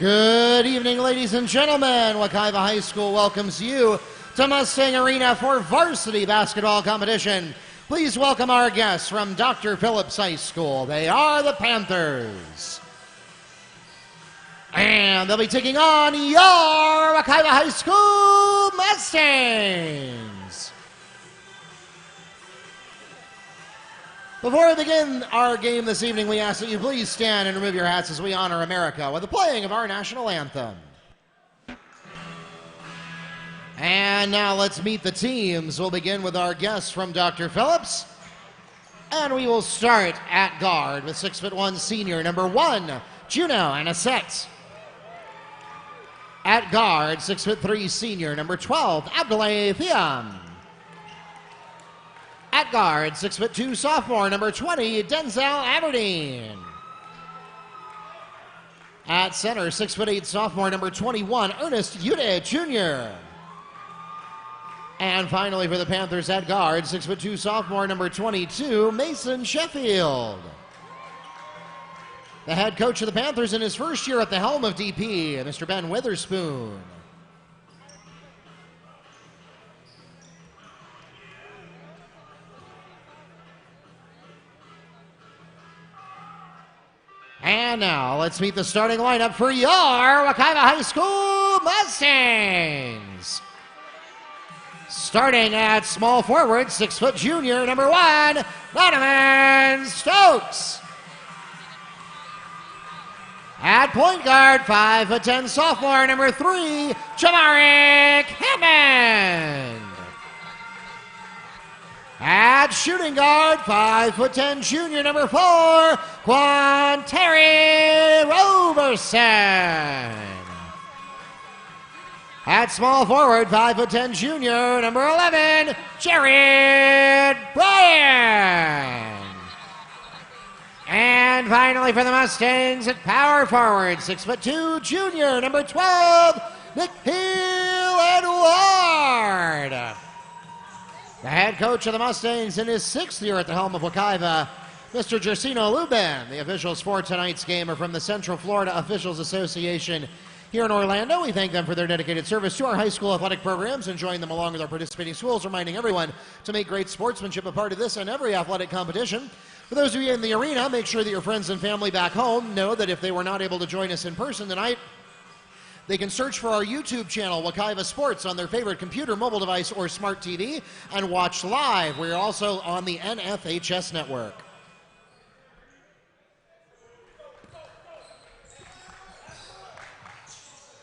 Good evening, ladies and gentlemen. Wekiva High School welcomes you to Mustang Arena for varsity basketball competition. Please welcome our guests from Dr. Phillips High School. They are the Panthers. And they'll be taking on your Wekiva High School Mustangs. Before we begin our game this evening, we ask that you please stand and remove your hats as we honor America with the playing of our national anthem. And now let's meet the teams. We'll begin with our guests from Dr. Phillips. And we will start at guard with 6'1" senior number 1, Juno Anisette. At guard, 6'3" senior number 12, Abdoulaye Thiam. At guard, 6'2" sophomore number 20, Denzel Aberdeen. At center, 6'8" sophomore number 21, Ernest Ude Jr. And finally for the Panthers at guard, 6'2" sophomore number 22, Mason Sheffield. The head coach of the Panthers in his first year at the helm of DP, Mr. Ben Witherspoon. And now let's meet the starting lineup for your Wekiva High School Mustangs. Starting at small forward, 6' junior, number 1, Donovan Stokes. At point guard, 5'10" sophomore, number 3, Jamaric Hammond. At shooting guard, 5'10" junior, number 4, Quanteri Roberson. At small forward, 5'10" junior, number 11, Jared Bryan. And finally for the Mustangs at power forward, 6'2" junior, number 12, Nikhil Edward. The head coach of the Mustangs in his 6th year at the helm of Wekiva, Mr. Gersino Lubin. The officials for tonight's game are from the Central Florida Officials Association here in Orlando. We thank them for their dedicated service to our high school athletic programs and join them along with our participating schools, reminding everyone to make great sportsmanship a part of this and every athletic competition. For those of you in the arena, make sure that your friends and family back home know that if they were not able to join us in person tonight, they can search for our YouTube channel, Wekiva Sports, on their favorite computer, mobile device, or smart TV and watch live. We're also on the NFHS network.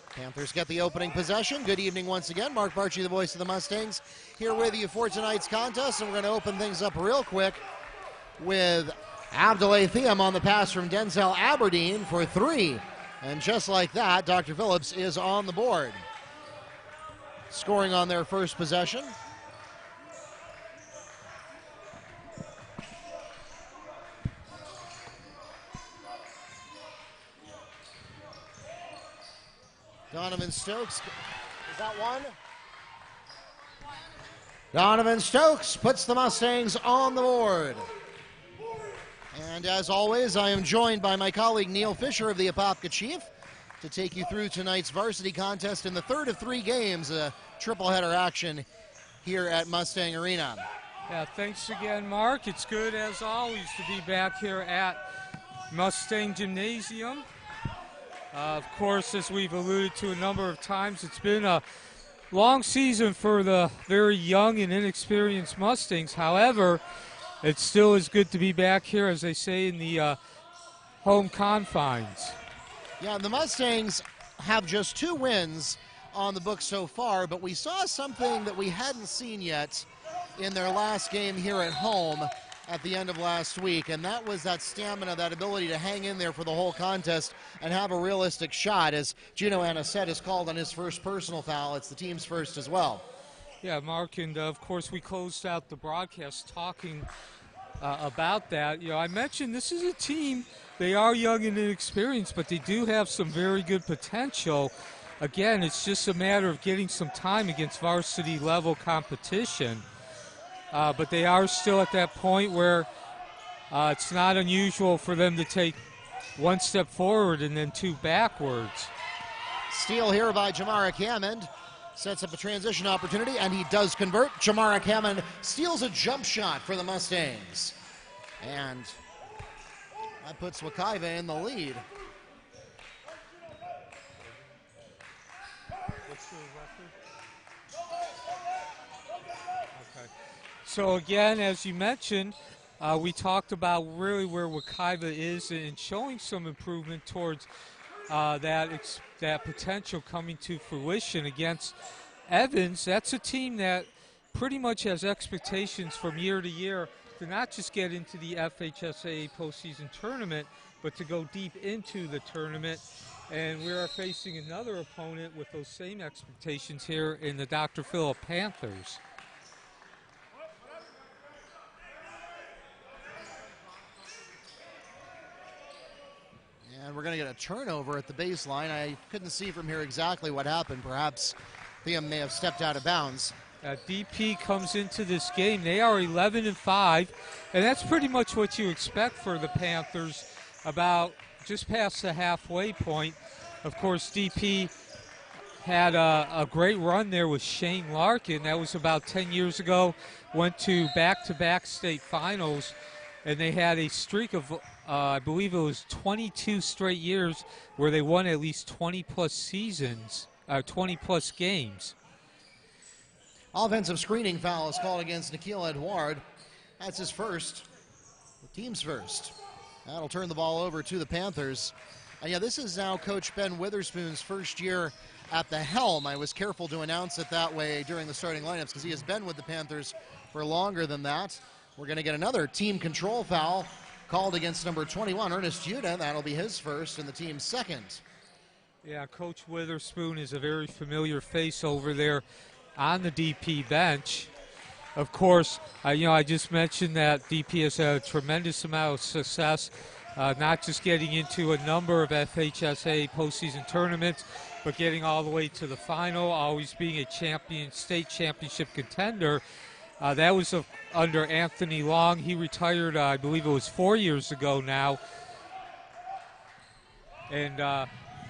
Panthers get the opening possession. Good evening once again. Mark Barchi, the voice of the Mustangs, here with you for tonight's contest. And we're going to open things up real quick with Abdoulaye Thiam on the pass from Denzel Aberdeen for 3. And just like that, Dr. Phillips is on the board. Scoring on their first possession. Donovan Stokes, is that one? Donovan Stokes puts the Mustangs on the board. And as always, I am joined by my colleague Neil Fisher of the Apopka Chief to take you through tonight's varsity contest in the third of 3 games, a triple header action here at Mustang Arena. Yeah, thanks again, Mark. It's good as always to be back here at Mustang Gymnasium. Of course, as we've alluded to a number of times, it's been a long season for the very young and inexperienced Mustangs. However, it still is good to be back here, as they say, in the home confines. Yeah, the Mustangs have just 2 wins on the book so far, but we saw something that we hadn't seen yet in their last game here at home at the end of last week, and that was that stamina, that ability to hang in there for the whole contest and have a realistic shot. As Juno Anisette is called on his first personal foul, it's the team's first as well. Yeah, Mark, and of course we closed out the broadcast talking about that. You know, I mentioned this is a team, they are young and inexperienced, but they do have some very good potential. Again, it's just a matter of getting some time against varsity level competition. But they are still at that point where it's not unusual for them to take 1 step forward and then 2 backwards. Steal here by Jamarick Hammond. Sets up a transition opportunity, and he does convert. Jamarick Hammond steals a jump shot for the Mustangs. And that puts Wekiva in the lead. What's your record? Okay. So again, as you mentioned, we talked about really where Wekiva is and showing some improvement towards that potential coming to fruition against Evans. That's a team that pretty much has expectations from year to year to not just get into the FHSAA postseason tournament, but to go deep into the tournament. And we are facing another opponent with those same expectations here in the Dr. Phillips Panthers. And we're going to get a turnover at the baseline. I couldn't see from here exactly what happened. Perhaps Theum may have stepped out of bounds. DP comes into this game. They are 11-5, and that's pretty much what you expect for the Panthers, about just past the halfway point. Of course, DP had a great run there with Shane Larkin. That was about 10 years ago. Went to back-to-back state finals, and they had a streak of I believe it was 22 straight years where they won at least 20-plus seasons, 20-plus games. Offensive screening foul is called against Nikhil Edward. That's his first, the team's first. That'll turn the ball over to the Panthers. And yeah, this is now Coach Ben Witherspoon's first year at the helm. I was careful to announce it that way during the starting lineups because he has been with the Panthers for longer than that. We're going to get another team control foul called against number 21, Ernest Judah. That'll be his first and the team's second. Yeah, Coach Witherspoon is a very familiar face over there on the DP bench. Of course, I just mentioned that DP has had a tremendous amount of success, not just getting into a number of FHSAA postseason tournaments, but getting all the way to the final, always being a state championship contender. That was under Anthony Long. He retired, I believe it was 4 years ago now. And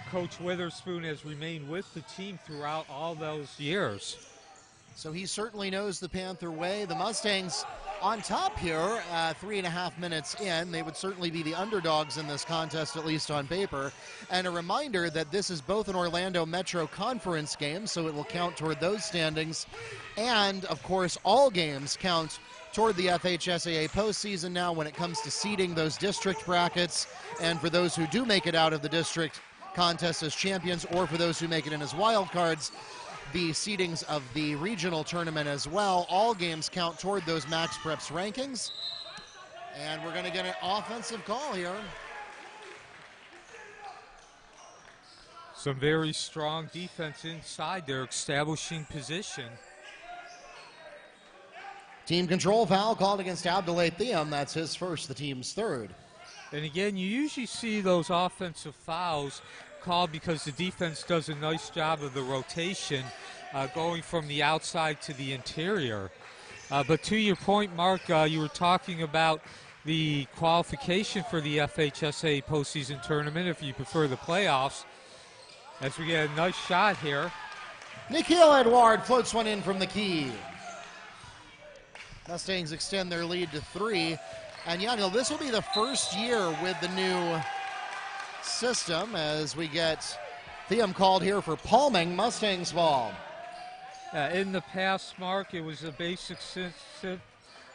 Coach Witherspoon has remained with the team throughout all those years. So he certainly knows the Panther way. The Mustangs on top here, 3.5 minutes in. They would certainly be the underdogs in this contest, at least on paper. And a reminder that this is both an Orlando Metro Conference game, so it will count toward those standings. And, of course, all games count toward the FHSAA postseason now when it comes to seeding those district brackets. And for those who do make it out of the district contest as champions, or for those who make it in as wild cards, the seedings of the regional tournament as well. All games count toward those Max Preps rankings. And we're going to get an offensive call here. Some very strong defense inside there, establishing position. Team control foul called against Abdoulaye Theum. That's his first, the team's third. And again, you usually see those offensive fouls called because the defense does a nice job of the rotation, going from the outside to the interior. But to your point, Mark, you were talking about the qualification for the FHSAA postseason tournament, if you prefer the playoffs, as we get a nice shot here. Nikhil Edward floats one in from the key. Mustangs extend their lead to 3. And yeah, this will be the first year with the new system as we get Theum called here for palming Mustangs ball. In the past, Mark, it was a basic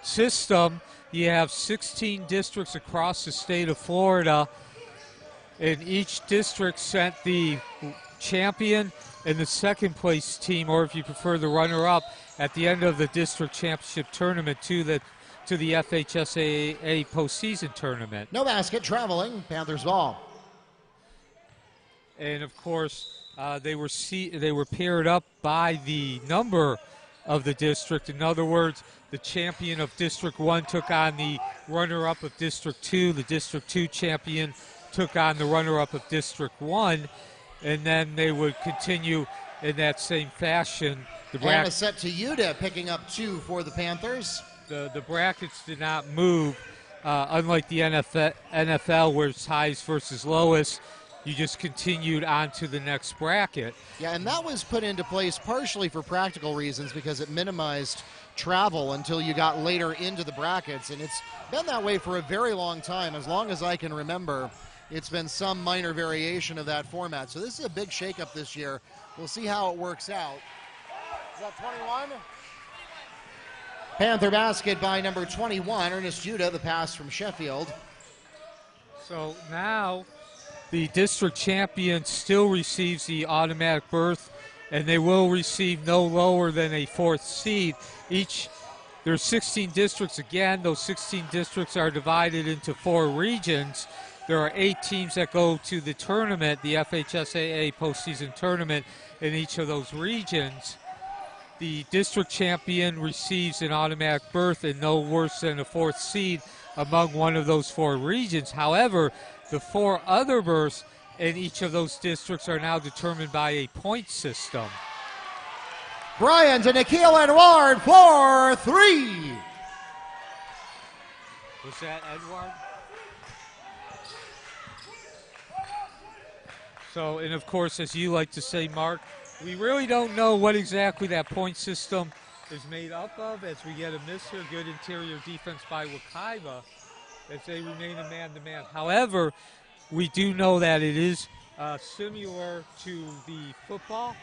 system. You have 16 districts across the state of Florida, and each district sent the champion and the second place team, or if you prefer the runner-up, at the end of the district championship tournament to the FHSAA postseason tournament. No basket, traveling, Panthers ball. And of course, they were paired up by the number of the district. In other words, the champion of District 1 took on the runner-up of District 2. The District 2 champion took on the runner-up of District 1. And then they would continue in that same fashion. And a set to Yuta, picking up 2 for the Panthers. The brackets did not move, unlike the NFL where it's highest versus lowest. you just continued on to the next bracket. Yeah, and that was put into place partially for practical reasons because it minimized travel until you got later into the brackets, and it's been that way for a very long time. As long as I can remember, it's been some minor variation of that format. So this is a big shakeup this year. We'll see how it works out. Is that 21? Panther basket by number 21, Ernest Judah, the pass from Sheffield. So now the district champion still receives the automatic berth, and they will receive no lower than a 4th seed. There's 16 districts again. Those 16 districts are divided into 4 regions. There are 8 teams that go to the tournament, the FHSAA postseason tournament, in each of those regions. The district champion receives an automatic berth and no worse than a 4th seed among one of those 4 regions. However, the 4 other berths in each of those districts are now determined by a point system. Bryant to Nikhil Edward for 3. Was that Edward? So, and of course, as you like to say, Mark, we really don't know what exactly that point system is made up of as we get a miss here. Good interior defense by Wekiva as they remain a man-to-man. However, we do know that it is similar to the football,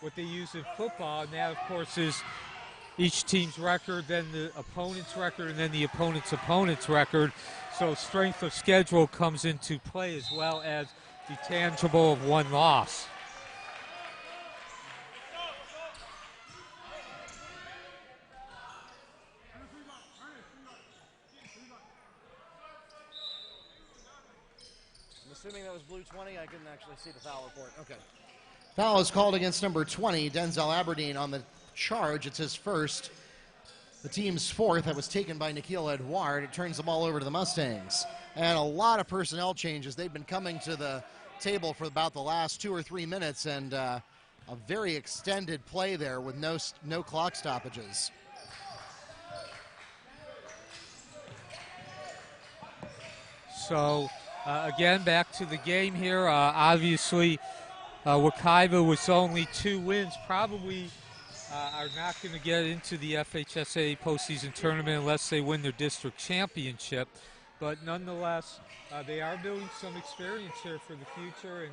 what they use in football, and that, of course, is each team's record, then the opponent's record, and then the opponent's record. So strength of schedule comes into play as well as the tangible of 1 loss. I'm assuming that was blue 20. I couldn't actually see the foul report. Okay. Foul is called against number 20, Denzel Aberdeen, on the charge. It's his first. The team's 4th. That was taken by Nikhil Edward. It turns the ball over to the Mustangs. And a lot of personnel changes. They've been coming to the table for about the last 2 or 3 minutes, and a very extended play there with no clock stoppages. So, again, back to the game here. Obviously, Wekiva with only 2 wins probably are not going to get into the FHSA postseason tournament unless they win their district championship. But nonetheless, they are building some experience here for the future. And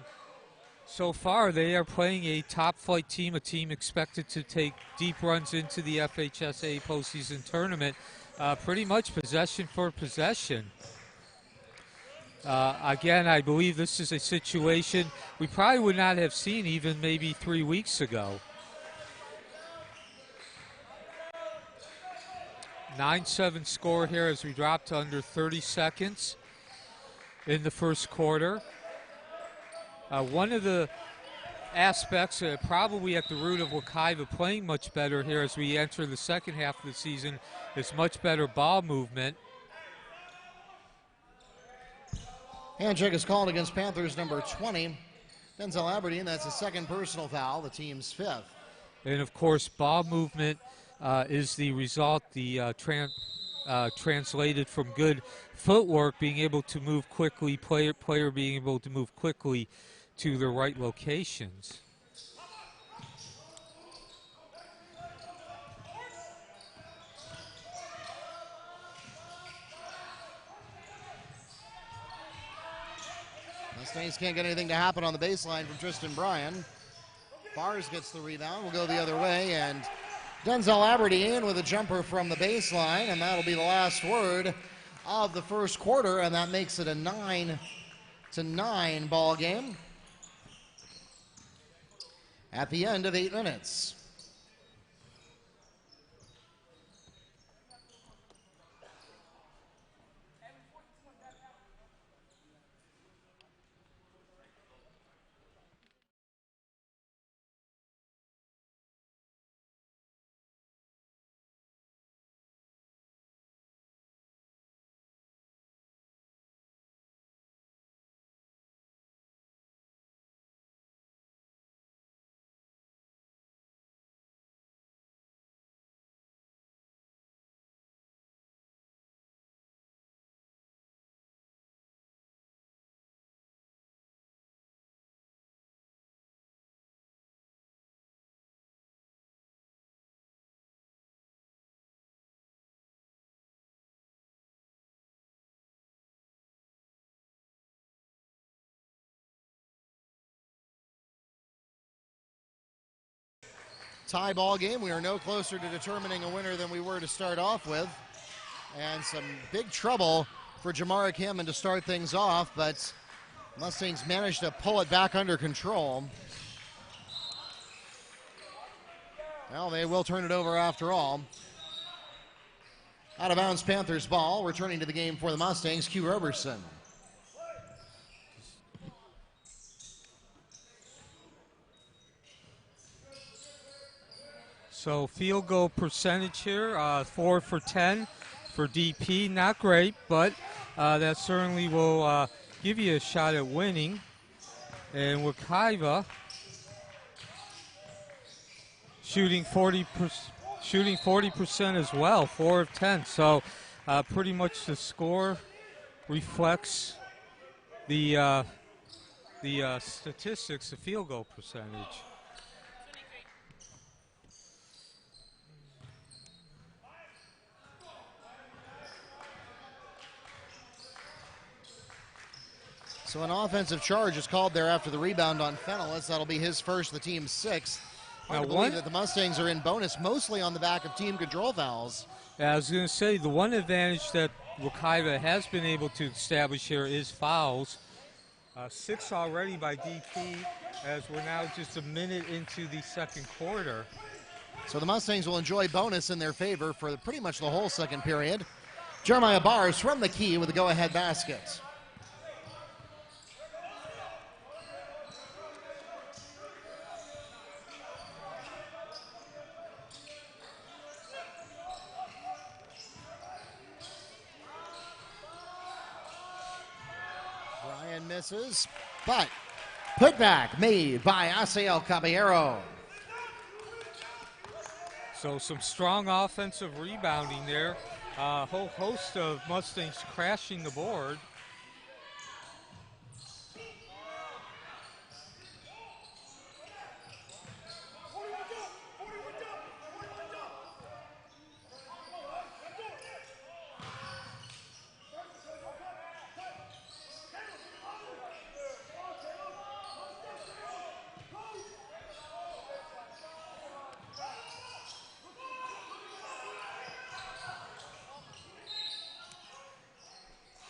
so far, they are playing a top-flight team, a team expected to take deep runs into the FHSA postseason tournament, pretty much possession for possession. Again, I believe this is a situation we probably would not have seen even maybe 3 weeks ago. 9-7 score here as we drop to under 30 seconds in the first quarter. One of the aspects probably at the root of Wekiva playing much better here as we enter the second half of the season is much better ball movement. Handshake is called against Panthers number 20, Denzel Aberdeen. That's his 2nd personal foul, the team's 5th. And of course, ball movement is the result, translated from good footwork, being able to move quickly, player being able to move quickly to the right locations. Mustangs can't get anything to happen on the baseline from Tristan Bryan. Bars gets the rebound. We'll go the other way, and Denzel Aberdeen with a jumper from the baseline, and that'll be the last word of the first quarter, and that makes it a 9-9 ball game at the end of 8 minutes. tie ball game. We are no closer to determining a winner than we were to start off with. And some big trouble for Jamarick Hammond to start things off, but Mustangs managed to pull it back under control. Well, they will turn it over after all. Out of bounds Panthers ball, returning to the game for the Mustangs, Q Roberson. So field goal percentage here, 4 for 10 for DP. Not great, but that certainly will give you a shot at winning. And Wekiva shooting 40% as well, 4 of 10. So pretty much the score reflects the statistics, the field goal percentage. So an offensive charge is called there after the rebound on Fenelus. That'll be his first, the team's sixth. Hard to believe that the Mustangs are in bonus, mostly on the back of team control fouls. Yeah, I was going to say, the one advantage that Wekiva has been able to establish here is fouls. 6 already by DP, as we're now just a minute into the second quarter. So the Mustangs will enjoy bonus in their favor for pretty much the whole second period. Jeremiah Bars from the key with a go-ahead basket. Misses, but putback made by Asiel Caballero. So some strong offensive rebounding there. A whole host of Mustangs crashing the board.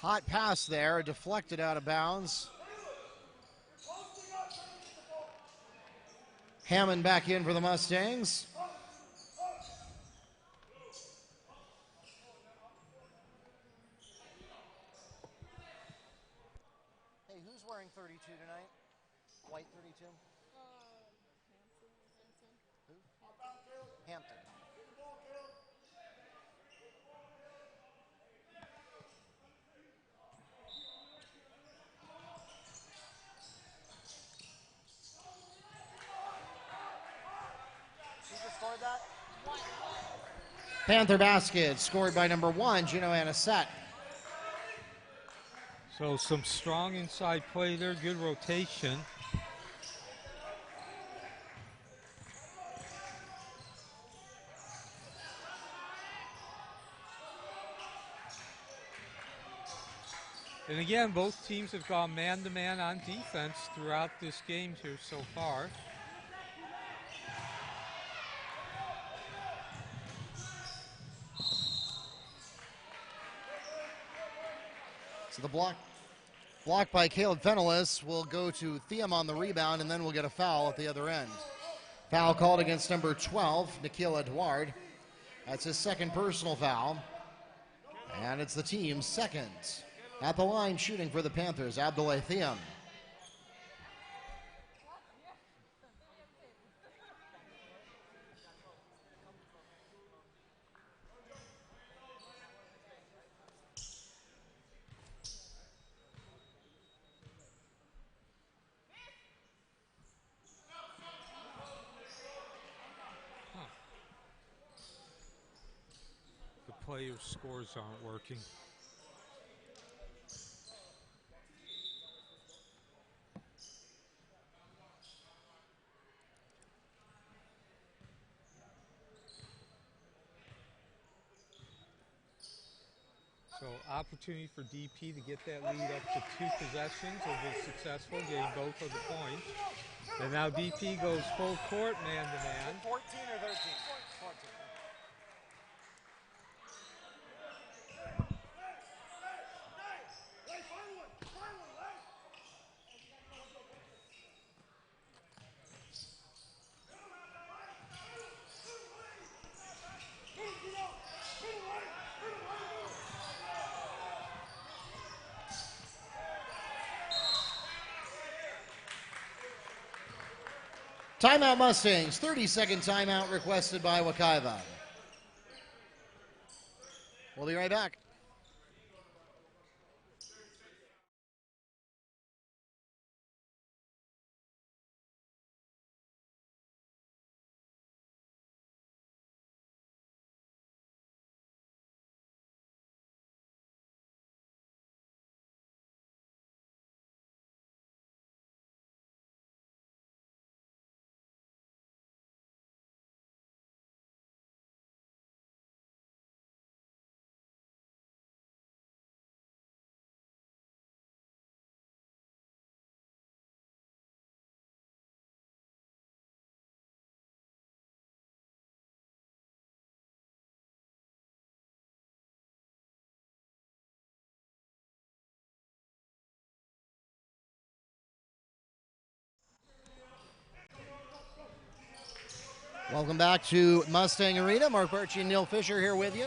Hot pass there, deflected out of bounds. Hammond back in for the Mustangs. Hey, who's wearing 32 tonight? White 32? Who? Hampton. Panther basket scored by number 1, Gino Anisette. So some strong inside play there, good rotation. And again, both teams have gone man-to-man on defense throughout this game here so far. So the block by Caleb Fenelus will go to Thiem on the rebound, and then we'll get a foul at the other end. Foul called against number 12, Nikhil Edouard. That's his second personal foul. And it's the team's second. At the line shooting for the Panthers, Abdoulaye Thiem. Players' scores aren't working. So opportunity for DP to get that lead up to 2 possessions will be successful, getting both of the points. And now DP goes full court man-to-man. 14 or Timeout Mustangs, 30-second timeout requested by Wekiva. We'll be right back. Welcome back to Mustang Arena. Mark Birchie and Neil Fisher here with you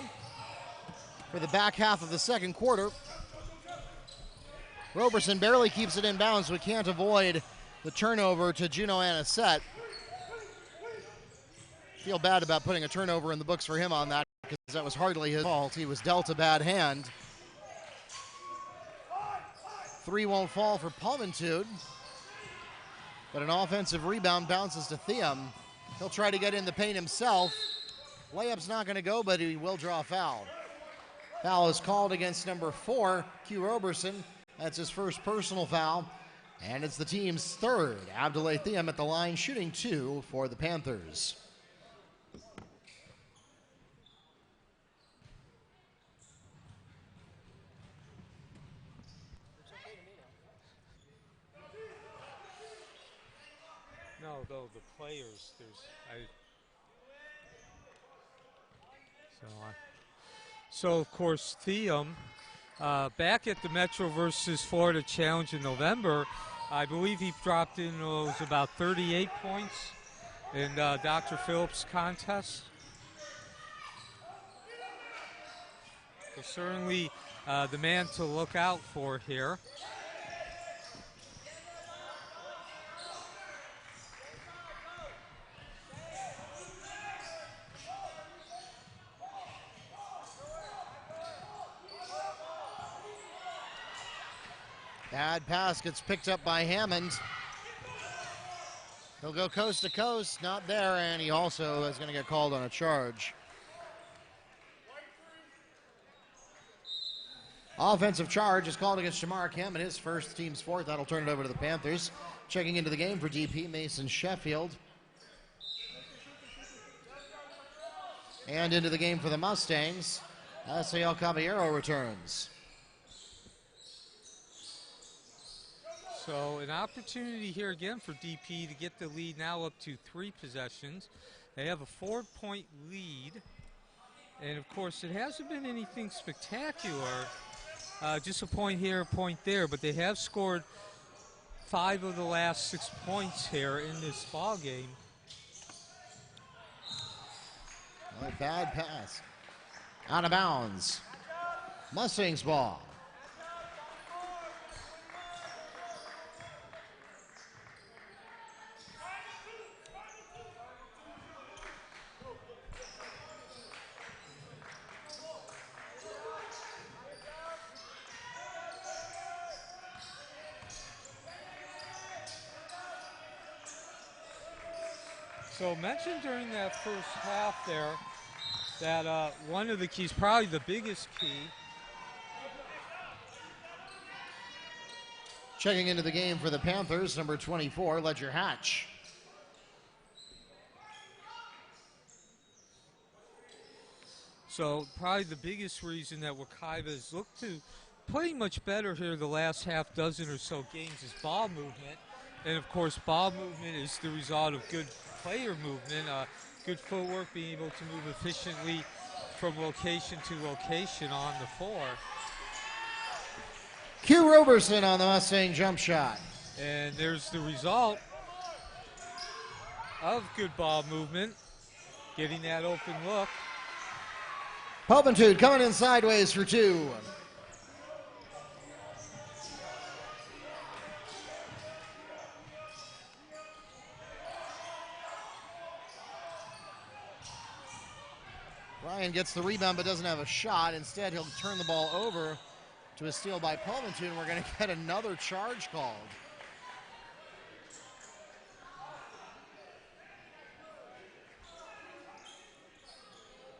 for the back half of the second quarter. Roberson barely keeps it in bounds, so we can't avoid the turnover to Juno Anisette. Feel bad about putting a turnover in the books for him on that, because that was hardly his fault. He was dealt a bad hand. 3 won't fall for Palmentude, but an offensive rebound bounces to Thiem. He'll try to get in the paint himself. Layup's not going to go, but he will draw a foul. Foul is called against number 4, Q Roberson. That's his first personal foul, and it's the team's third. Abdoulaye Thiem at the line, shooting 2 for the Panthers. No, though the players, So of course Thiem, back at the Metro versus Florida Challenge in November, I believe he dropped in was about 38 points in Dr. Phillips' contest. So certainly the man to look out for here. Bad pass gets picked up by Hammond. He'll go coast to coast, not there, and he also is going to get called on a charge. Offensive charge is called against Shamar Hammond, his first, team's fourth. That'll turn it over to the Panthers. Checking into the game for DP, Mason Sheffield. And into the game for the Mustangs, Asiel Caballero returns. So an opportunity here again for DP to get the lead now up to 3 possessions. They have a 4-point lead. And of course it hasn't been anything spectacular. Just a point here, a point there, but they have scored 5 of the last 6 points here in this ball game. A bad pass. Out of bounds. Mustangs ball. So mentioned during that first half there that one of the keys, probably the biggest key. Checking into the game for the Panthers, number 24, Ledger Hatch. So probably the biggest reason that Wekiva has looked to playing much better here the last half dozen or so games is ball movement. And of course ball movement is the result of good player movement, good footwork, being able to move efficiently from location to location on the floor. Q Roberson on the Mustang jump shot. And there's the result of good ball movement, getting that open look. Palmentude coming in sideways for 2. Ryan gets the rebound but doesn't have a shot. Instead, he'll turn the ball over to a steal by Palmentoon. We're going to get another charge called.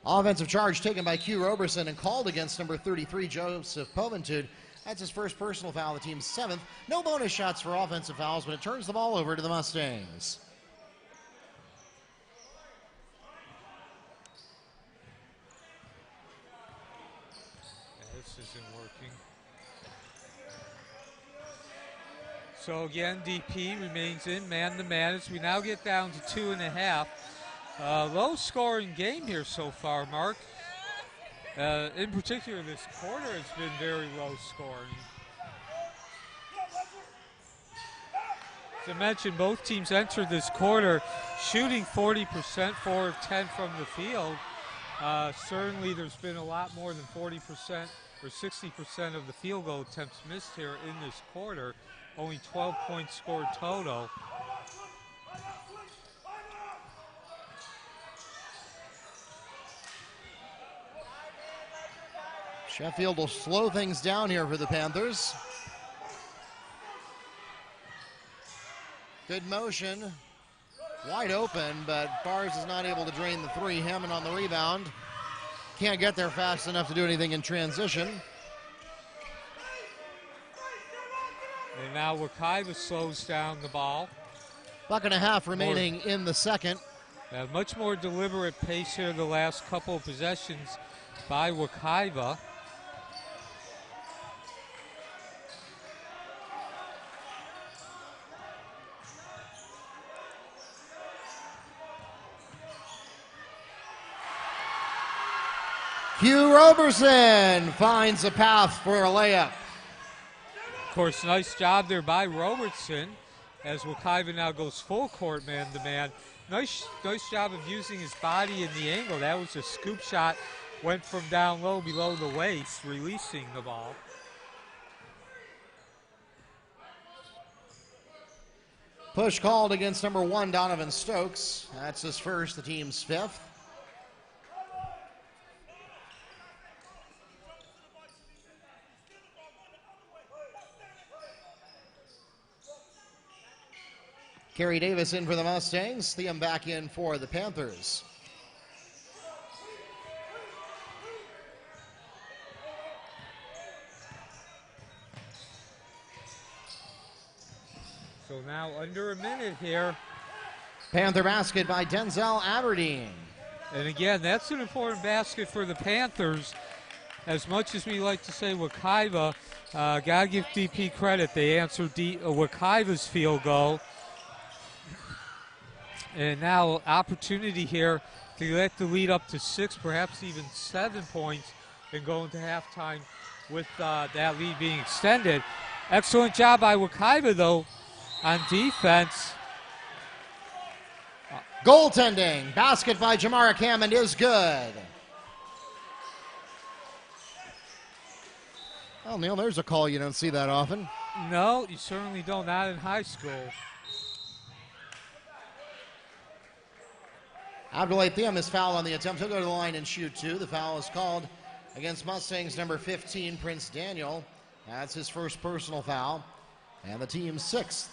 Offensive charge taken by Q Roberson and called against number 33, Joseph Palmentoon. That's his first personal foul, the team's 7th. No bonus shots for offensive fouls, but it turns the ball over to the Mustangs. This isn't working. So again, DP remains in man-to-man as we now get down to 2.5. Low scoring game here so far, Mark. In particular, this quarter has been very low scoring. As I mentioned, both teams entered this quarter shooting 40%, 4 of 10 from the field. Certainly there's been a lot more than 40% or 60% of the field goal attempts missed here in this quarter. Only 12 points scored total. Sheffield will slow things down here for the Panthers. Good motion. Wide open, but Bars is not able to drain the three. Hammond on the rebound. Can't get there fast enough to do anything in transition. And now Wekiva slows down the ball. Buck and a half remaining in the second. Much more deliberate pace here the last couple of possessions by Wekiva. Hugh Roberson finds a path for a layup. Of course, nice job there by Robertson as Wekiva now goes full court man-to-man. Nice job of using his body in the angle. That was a scoop shot. Went from down low below the waist, releasing the ball. Push called against number 1, Donovan Stokes. That's his first, the team's 5th. Kerry Davis in for the Mustangs. Theum back in for the Panthers. So now under a minute here. Panther basket by Denzel Aberdeen. And again, that's an important basket for the Panthers. As much as we like to say Wekiva, got to give DP credit. They answered Wekiva's field goal. And now opportunity here to let the lead up to 6, perhaps even 7 points and go into halftime with that lead being extended. Excellent job by Wekiva, though, on defense. Goaltending. Basket by Jamarick Hammond is good. Well, Neil, there's a call you don't see that often. No, you certainly don't, not in high school. Abdoulaye Theum is fouled on the attempt. He'll go to the line and shoot 2. The foul is called against Mustangs number 15, Prince Daniel. That's his first personal foul, and the team's 6th.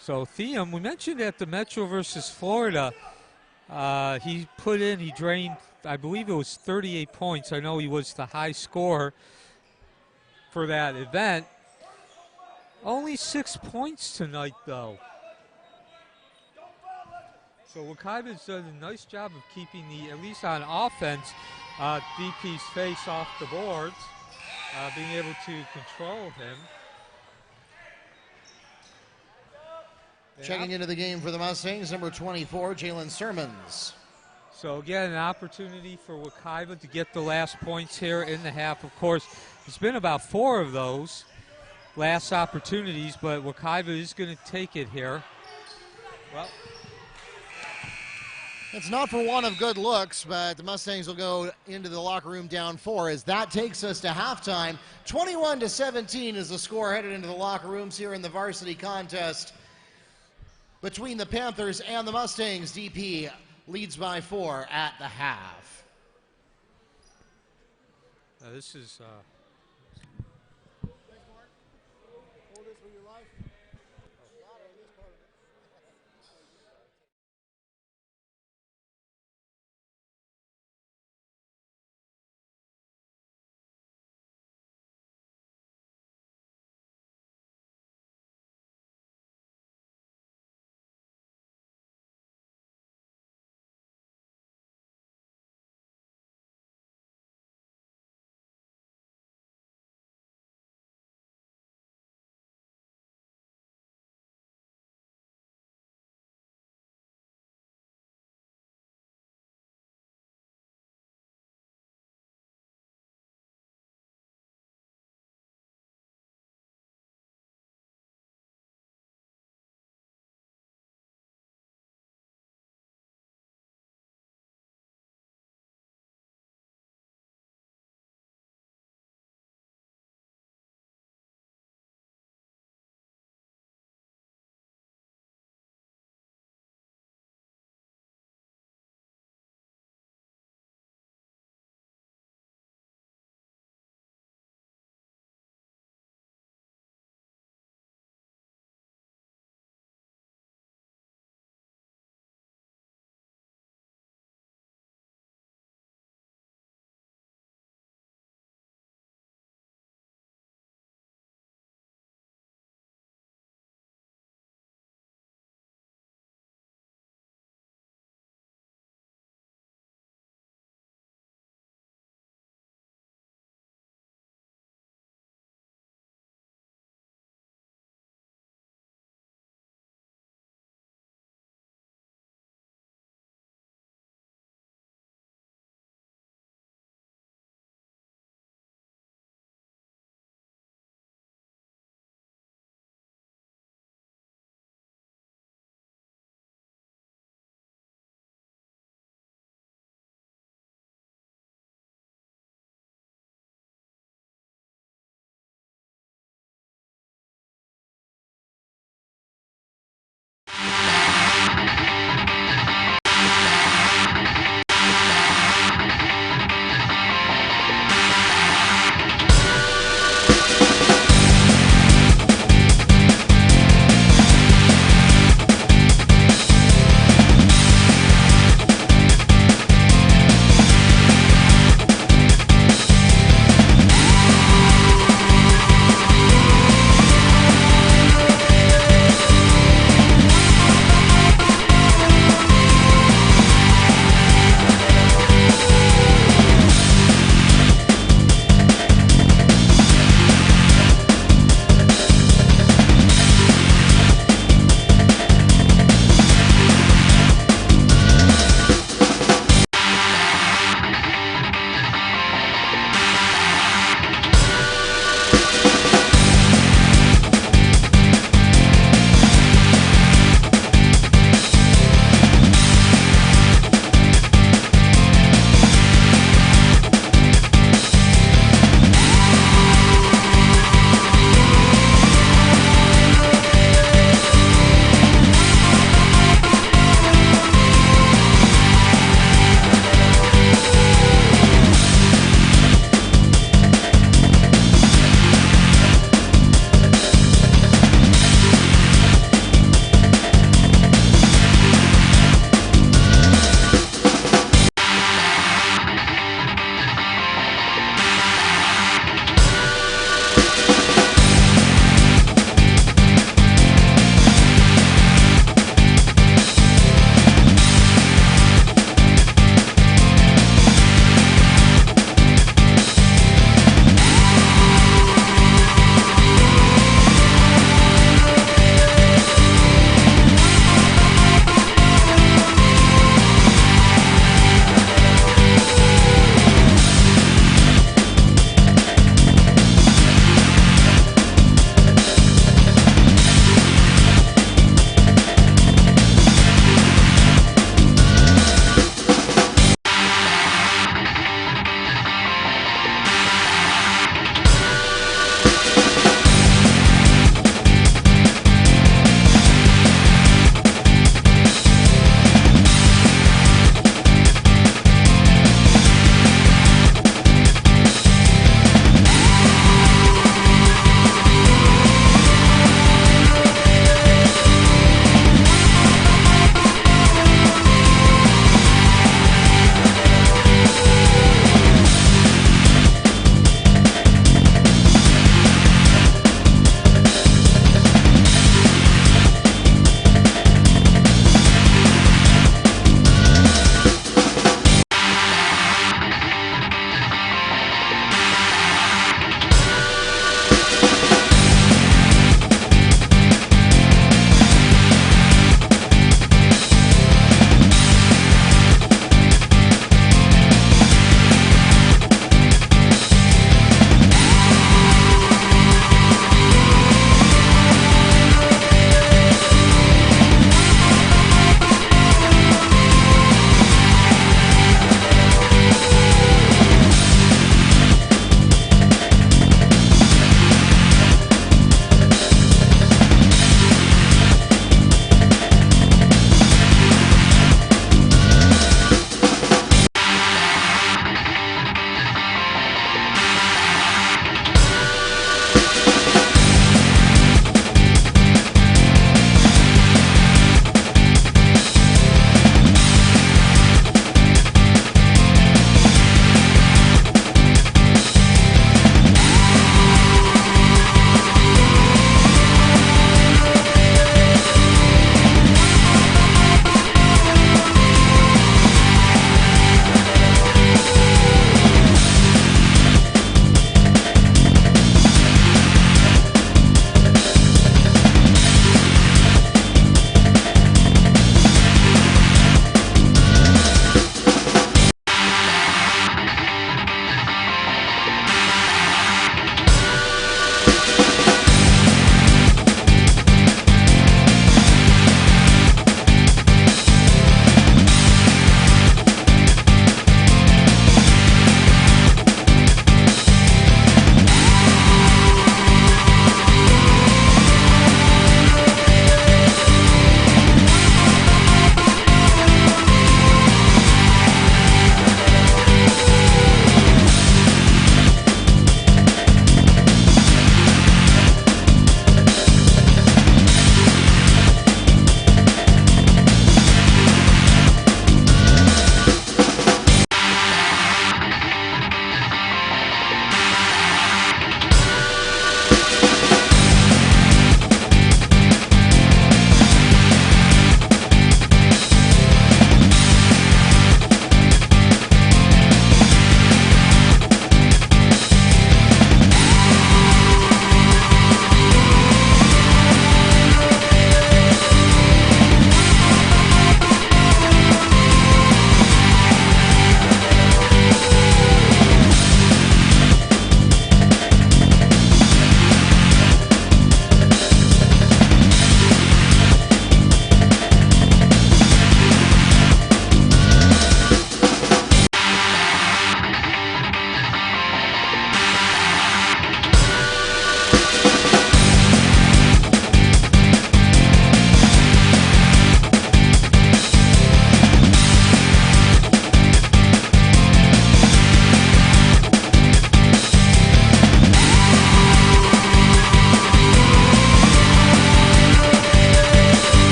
So Theum, we mentioned at the Metro versus Florida, he drained, I believe it was 38 points. I know he was the high scorer for that event. Only 6 points tonight, though. So Wekiva's done a nice job of keeping at least on offense, DP's face off the boards, being able to control him. Checking into the game for the Mustangs, number 24, Jalen Sermons. So again, an opportunity for Wekiva to get the last points here in the half. Of course, there's been about 4 of those last opportunities, but Wekiva is going to take it here. Well, It's not for want of good looks, but the Mustangs will go into the locker room down 4 as that takes us to halftime. 21-17 is the score headed into the locker rooms here in the varsity contest between the Panthers and the Mustangs. DP leads by 4 at the half. This is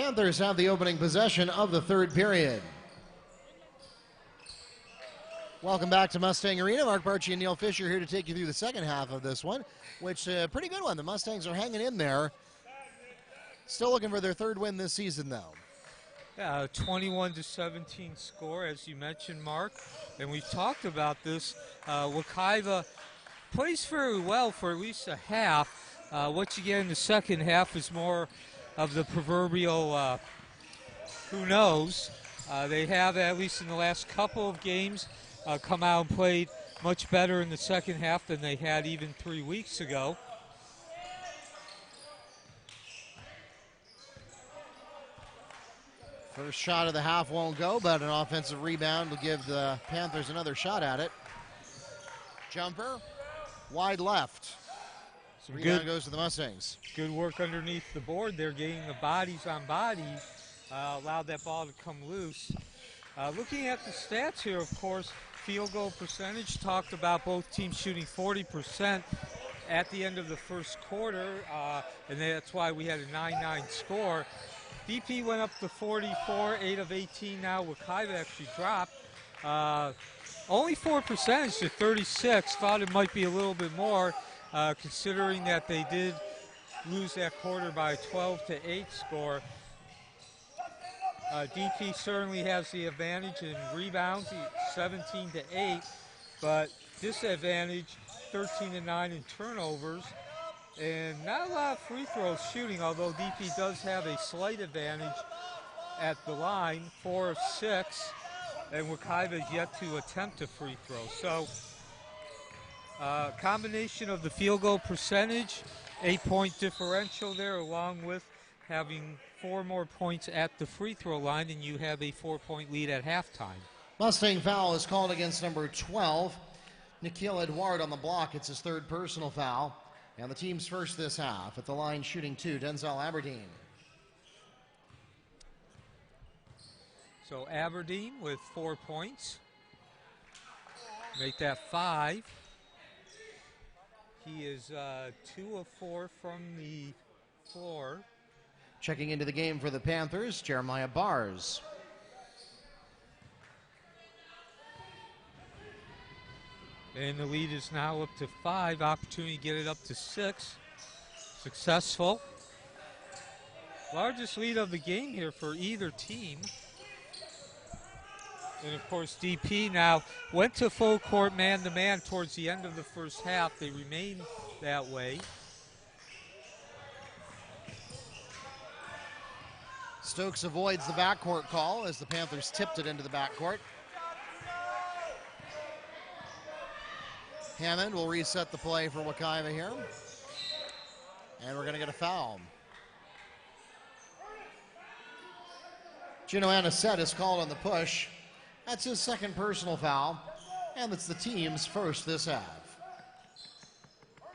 Panthers have the opening possession of the third period. Welcome back to Mustang Arena. Mark Barchi and Neil Fisher here to take you through the second half of this one, which is a pretty good one. The Mustangs are hanging in there. Still looking for their third win this season, though. Yeah, 21-17 score, as you mentioned, Mark. And we've talked about this. Wekiva plays very well for at least a half. What you get in the second half is more of the proverbial who knows. They have, at least in the last couple of games, come out and played much better in the second half than they had even 3 weeks ago. First shot of the half won't go, but an offensive rebound will give the Panthers another shot at it. Jumper, wide left. Rebound goes to the Mustangs. Good work underneath the board there, getting the bodies on bodies, allowed that ball to come loose. Looking at the stats here, of course, field goal percentage, talked about both teams shooting 40% at the end of the first quarter, and that's why we had a 9-9 score. DP went up to 44, 8 of 18 now. Wekiva actually dropped. Only 4% to 36. Thought it might be a little bit more, considering that they did lose that quarter by a 12-8 score. DP certainly has the advantage in rebounds, 17-8, but disadvantage, 13-9 in turnovers. And not a lot of free throws shooting, although DP does have a slight advantage at the line, 4 of 6, and Wekiva is yet to attempt a free throw. So, combination of the field goal percentage, 8-point differential there, along with having 4 more points at the free throw line, and you have a 4-point lead at halftime. Mustang foul is called against number 12, Nikhil Edward on the block. It's his third personal foul. And the team's first this half. At the line, shooting 2, Denzel Aberdeen. So Aberdeen with 4 points. Make that 5. He is 2 of 4 from the floor. Checking into the game for the Panthers, Jeremiah Bars. And the lead is now up to 5. Opportunity to get it up to 6. Successful. Largest lead of the game here for either team. And of course, DP now went to full court man-to-man towards the end of the first half. They remained that way. Stokes avoids the backcourt call as the Panthers tipped it into the backcourt. Hammond will reset the play for Wekiva here. And we're going to get a foul. Gino Anisette is called on the push. That's his second personal foul. And it's the team's first this half.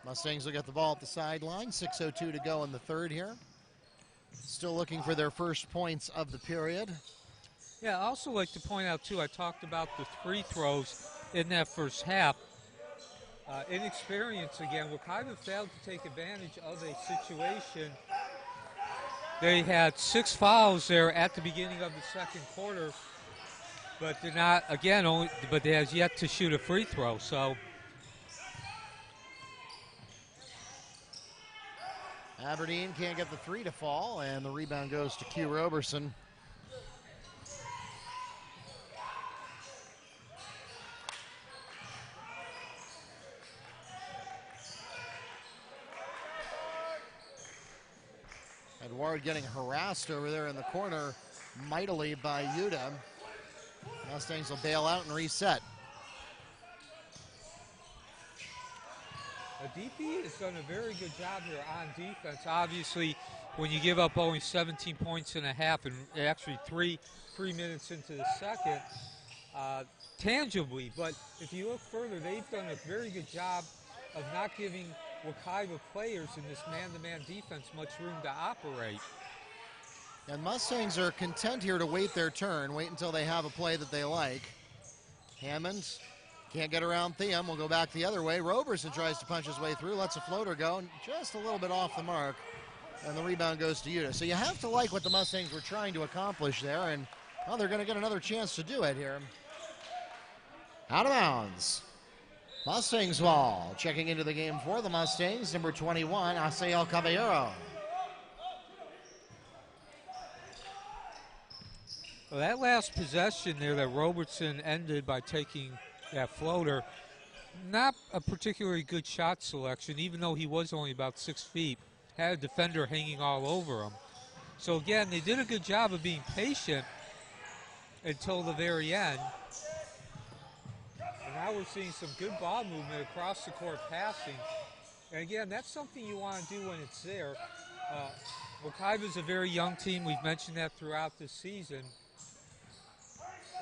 Mustangs will get the ball at the sideline. 6:02 to go in the third here. Still looking for their first points of the period. Yeah, I also like to point out, too, I talked about the free throws in that first half. Inexperience again. Wekiva failed to take advantage of a situation. They had 6 fouls there at the beginning of the second quarter, but did not, again, but they has yet to shoot a free throw. So Aberdeen can't get the 3 to fall, and the rebound goes to Q Roberson. Edward getting harassed over there in the corner mightily by Yuta. Mustangs will bail out and reset. DP has done a very good job here on defense. Obviously, when you give up only 17 points and a half and actually three minutes into the second, tangibly. But if you look further, they've done a very good job of not giving Wekiva players in this man-to-man defense much room to operate. And Mustangs are content here to wait their turn, wait until they have a play that they like. Hammond can't get around Thiam. We'll go back the other way. Roberson tries to punch his way through, lets a floater go, and just a little bit off the mark. And the rebound goes to Utah. So you have to like what the Mustangs were trying to accomplish there, and well, they're going to get another chance to do it here. Out of bounds. Mustangs ball. Checking into the game for the Mustangs, number 21, Asael Caballero. Well, that last possession there that Robertson ended by taking that floater, not a particularly good shot selection, even though he was only about 6 feet. Had a defender hanging all over him. So again, they did a good job of being patient until the very end. And now we're seeing some good ball movement across the court passing. And again, that's something you want to do when it's there. Wekiva is a very young team. We've mentioned that throughout this season.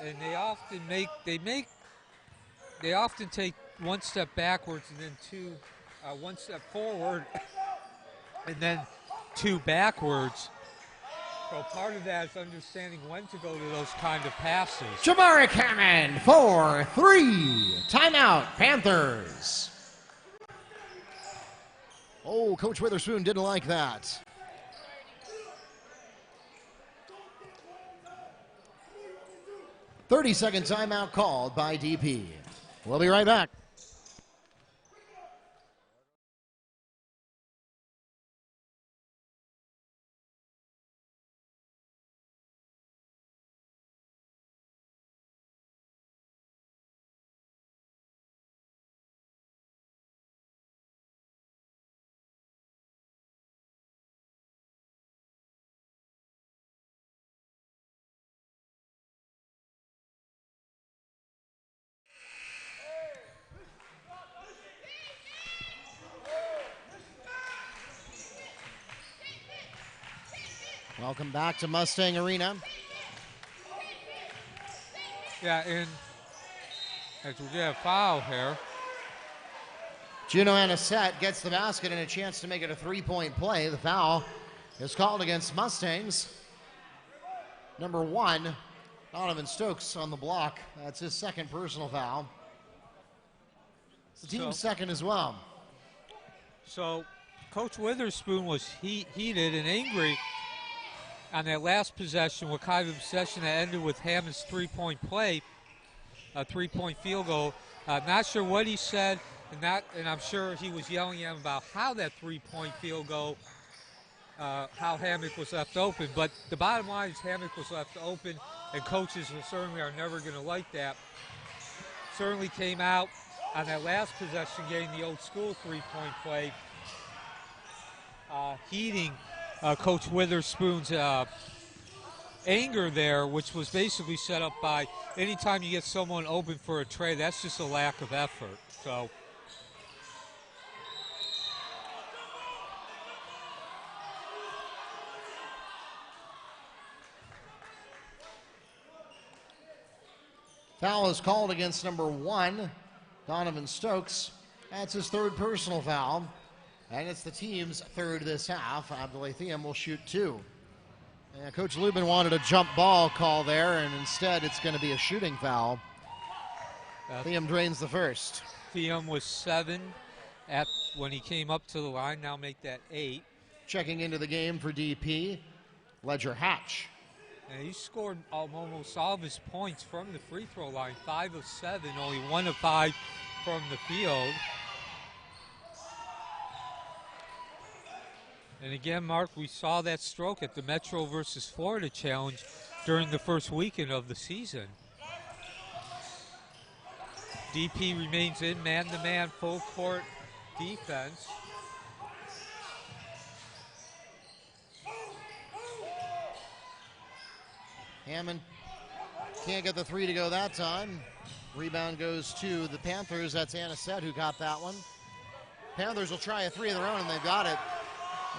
And they often take one step backwards and then one step forward and then 2 backwards. So part of that is understanding when to go to those kind of passes. Jamaric Hammond, 4-3. Timeout, Panthers. Oh, Coach Witherspoon didn't like that. "30-second timeout called by DP. We'll be right back. Welcome back to Mustang Arena. Yeah, and as we get a foul here. Juno Anisette gets the basket and a chance to make it a 3-point play. The foul is called against Mustangs. Number 1, Donovan Stokes on the block. That's his second personal foul. It's the team's second as well. So Coach Witherspoon was heated and angry on that last possession, Wekiva possession that ended with Hammond's 3-point play, a 3-point field goal. Not sure what he said, and I'm sure he was yelling at him about how that 3-point field goal, how Hammock was left open. But the bottom line is Hammock was left open, and coaches certainly are never going to like that. Certainly came out on that last possession, getting the old school 3-point play, heating Coach Witherspoon's anger there, which was basically set up by anytime you get someone open for a tray, that's just a lack of effort. So foul is called against number 1, Donovan Stokes. That's his 3rd personal foul. And it's the team's 3rd this half. Abdelatheam will shoot 2. And Coach Lubin wanted a jump ball call there, and instead it's going to be a shooting foul. Theum drains the first. Theum was 7 when he came up to the line. Now make that 8. Checking into the game for DP, Ledger Hatch. And he scored almost all of his points from the free throw line. 5 of 7, only 1 of 5 from the field. And again, Mark, we saw that stroke at the Metro versus Florida Challenge during the first weekend of the season. DP remains in man-to-man full court defense. Hammond can't get the 3 to go that time. Rebound goes to the Panthers. That's Anisette who got that one. Panthers will try a 3 of their own, and they've got it.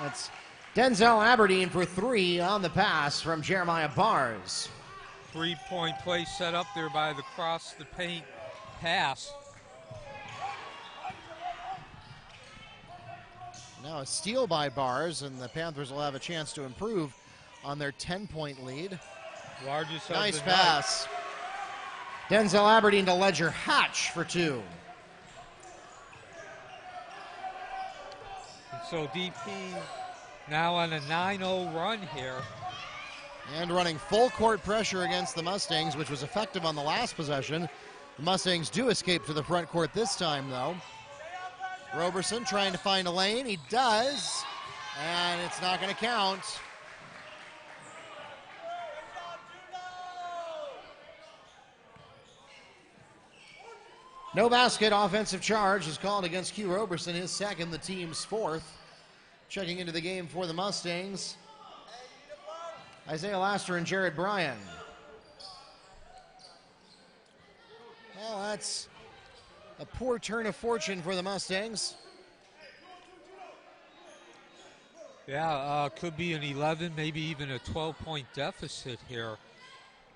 That's Denzel Aberdeen for 3 on the pass from Jeremiah Bars. 3-point play set up there by the cross the paint pass. Now a steal by Bars, and the Panthers will have a chance to improve on their 10-point lead. Largest nice pass. Denzel Aberdeen to Ledger Hatch for 2. So DP now on a 9-0 run here. And running full court pressure against the Mustangs, which was effective on the last possession. The Mustangs do escape to the front court this time, though. Roberson trying to find a lane. He does, and it's not going to count. No basket. Offensive charge is called against Q Roberson, his second, the team's fourth. Checking into the game for the Mustangs, Isaiah Laster and Jared Bryan. Well, that's a poor turn of fortune for the Mustangs. Yeah, could be an 11, maybe even a 12-point deficit here.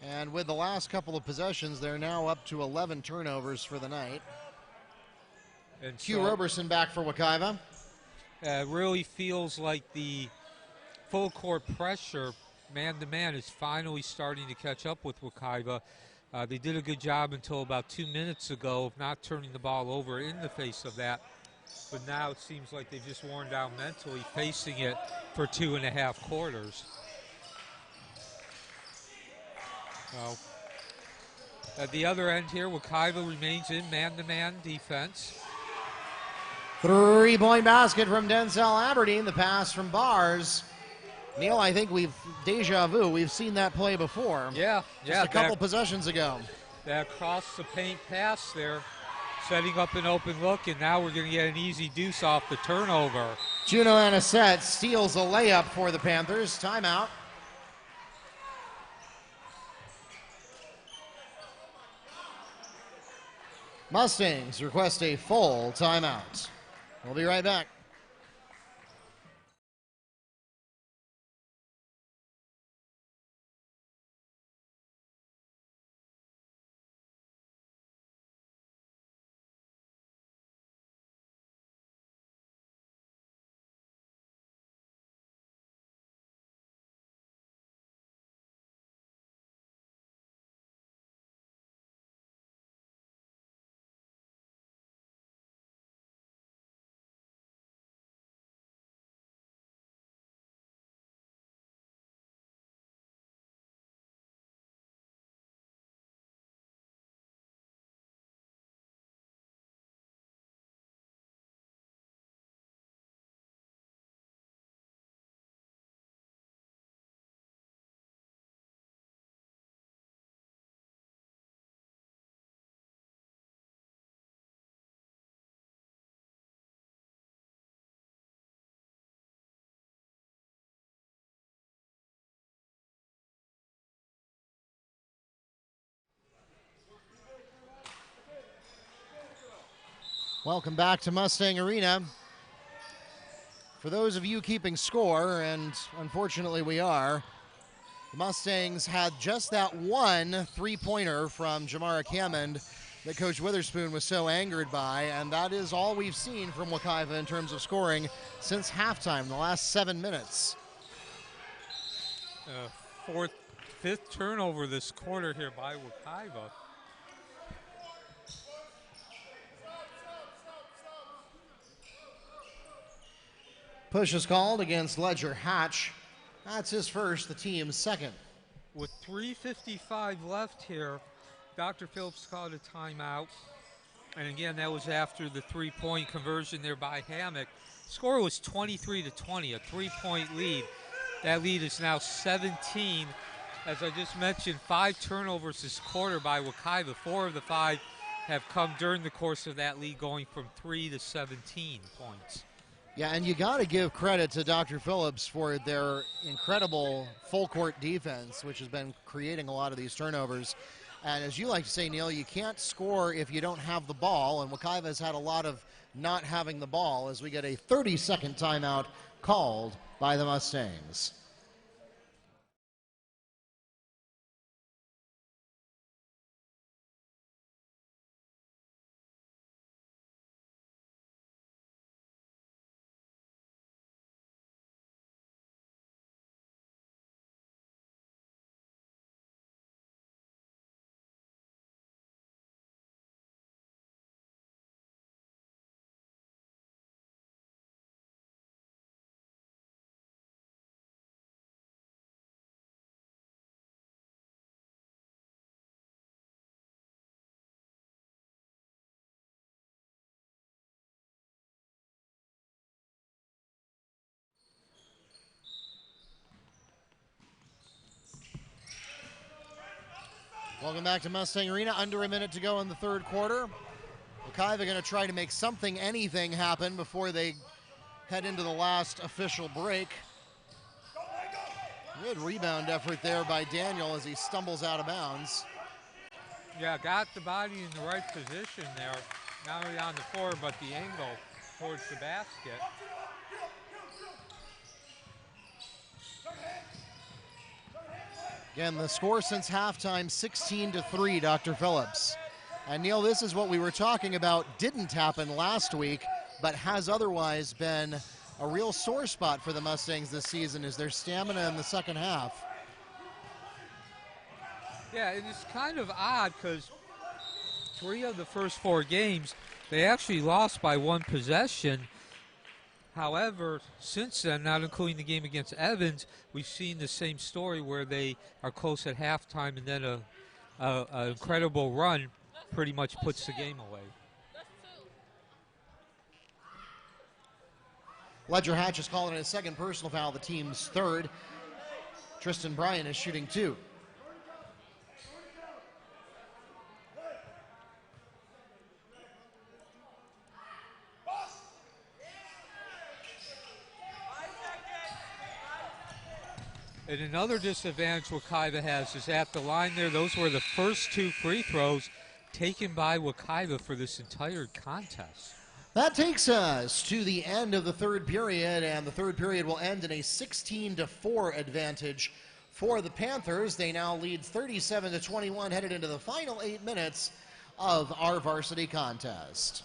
And with the last couple of possessions, they're now up to 11 turnovers for the night. And Q Roberson back for Wekiva. It really feels like the full court pressure, man-to-man, is finally starting to catch up with Wekiva. They did a good job until about 2 minutes ago of not turning the ball over in the face of that. But now it seems like they've just worn down mentally facing it for 2.5 quarters. So, at the other end here, Wekiva remains in man-to-man defense. 3-point basket from Denzel Aberdeen. The pass from Bars. Neil, I think we've deja vu. We've seen that play before. Yeah. Just a couple possessions ago. That cross the paint pass there, setting up an open look, and now we're going to get an easy deuce off the turnover. Juno Anisette steals a layup for the Panthers. Timeout. Mustangs request a full timeout. We'll be right back. Welcome back to Mustang Arena. For those of you keeping score, and unfortunately we are, the Mustangs had just that one three-pointer from Jamara Hammond that Coach Witherspoon was so angered by, and that is all we've seen from Wekiva in terms of scoring since halftime, the last 7 minutes. Fifth turnover this quarter here by Wekiva. Push is called against Ledger Hatch. That's his first, the team's second. With 3:55 left here, Dr. Phillips called a timeout. And again, that was after the three-point conversion there by Hammock. Score was 23-20, a three-point lead. That lead is now 17. As I just mentioned, 5 turnovers this quarter by Wekiva. 4 of the 5 have come during the course of that lead, going from 3 to 17 points. Yeah, and you got to give credit to Dr. Phillips for their incredible full-court defense, which has been creating a lot of these turnovers. And as you like to say, Neil, you can't score if you don't have the ball, and Wekiva has had a lot of not having the ball as we get a 30-second timeout called by the Mustangs. Welcome back to Mustang Arena. Under a minute to go in the third quarter. Wekiva going to try to make something, anything happen before they head into the last official break. Good rebound effort there by Daniel as he stumbles out of bounds. Yeah, got the body in the right position there. Not only on the floor, but the angle towards the basket. Again, the score since halftime, 16-3, Dr. Phillips. And Neil, this is what we were talking about. Didn't happen last week, but has otherwise been a real sore spot for the Mustangs this season, is their stamina in the second half. Yeah, and it's kind of odd because 3 of the first 4 games, they actually lost by 1 possession. However, since then, not including the game against Evans, we've seen the same story where they are close at halftime and then an incredible run pretty much puts the game away. Ledger Hatch is calling it a second personal foul, the team's third. Tristan Bryan is shooting 2. And another disadvantage Wekiva has is at the line there. Those were the first 2 free throws taken by Wekiva for this entire contest. That takes us to the end of the third period, and the third period will end in a 16-4 advantage for the Panthers. They now lead 37-21, headed into the final 8 minutes of our varsity contest.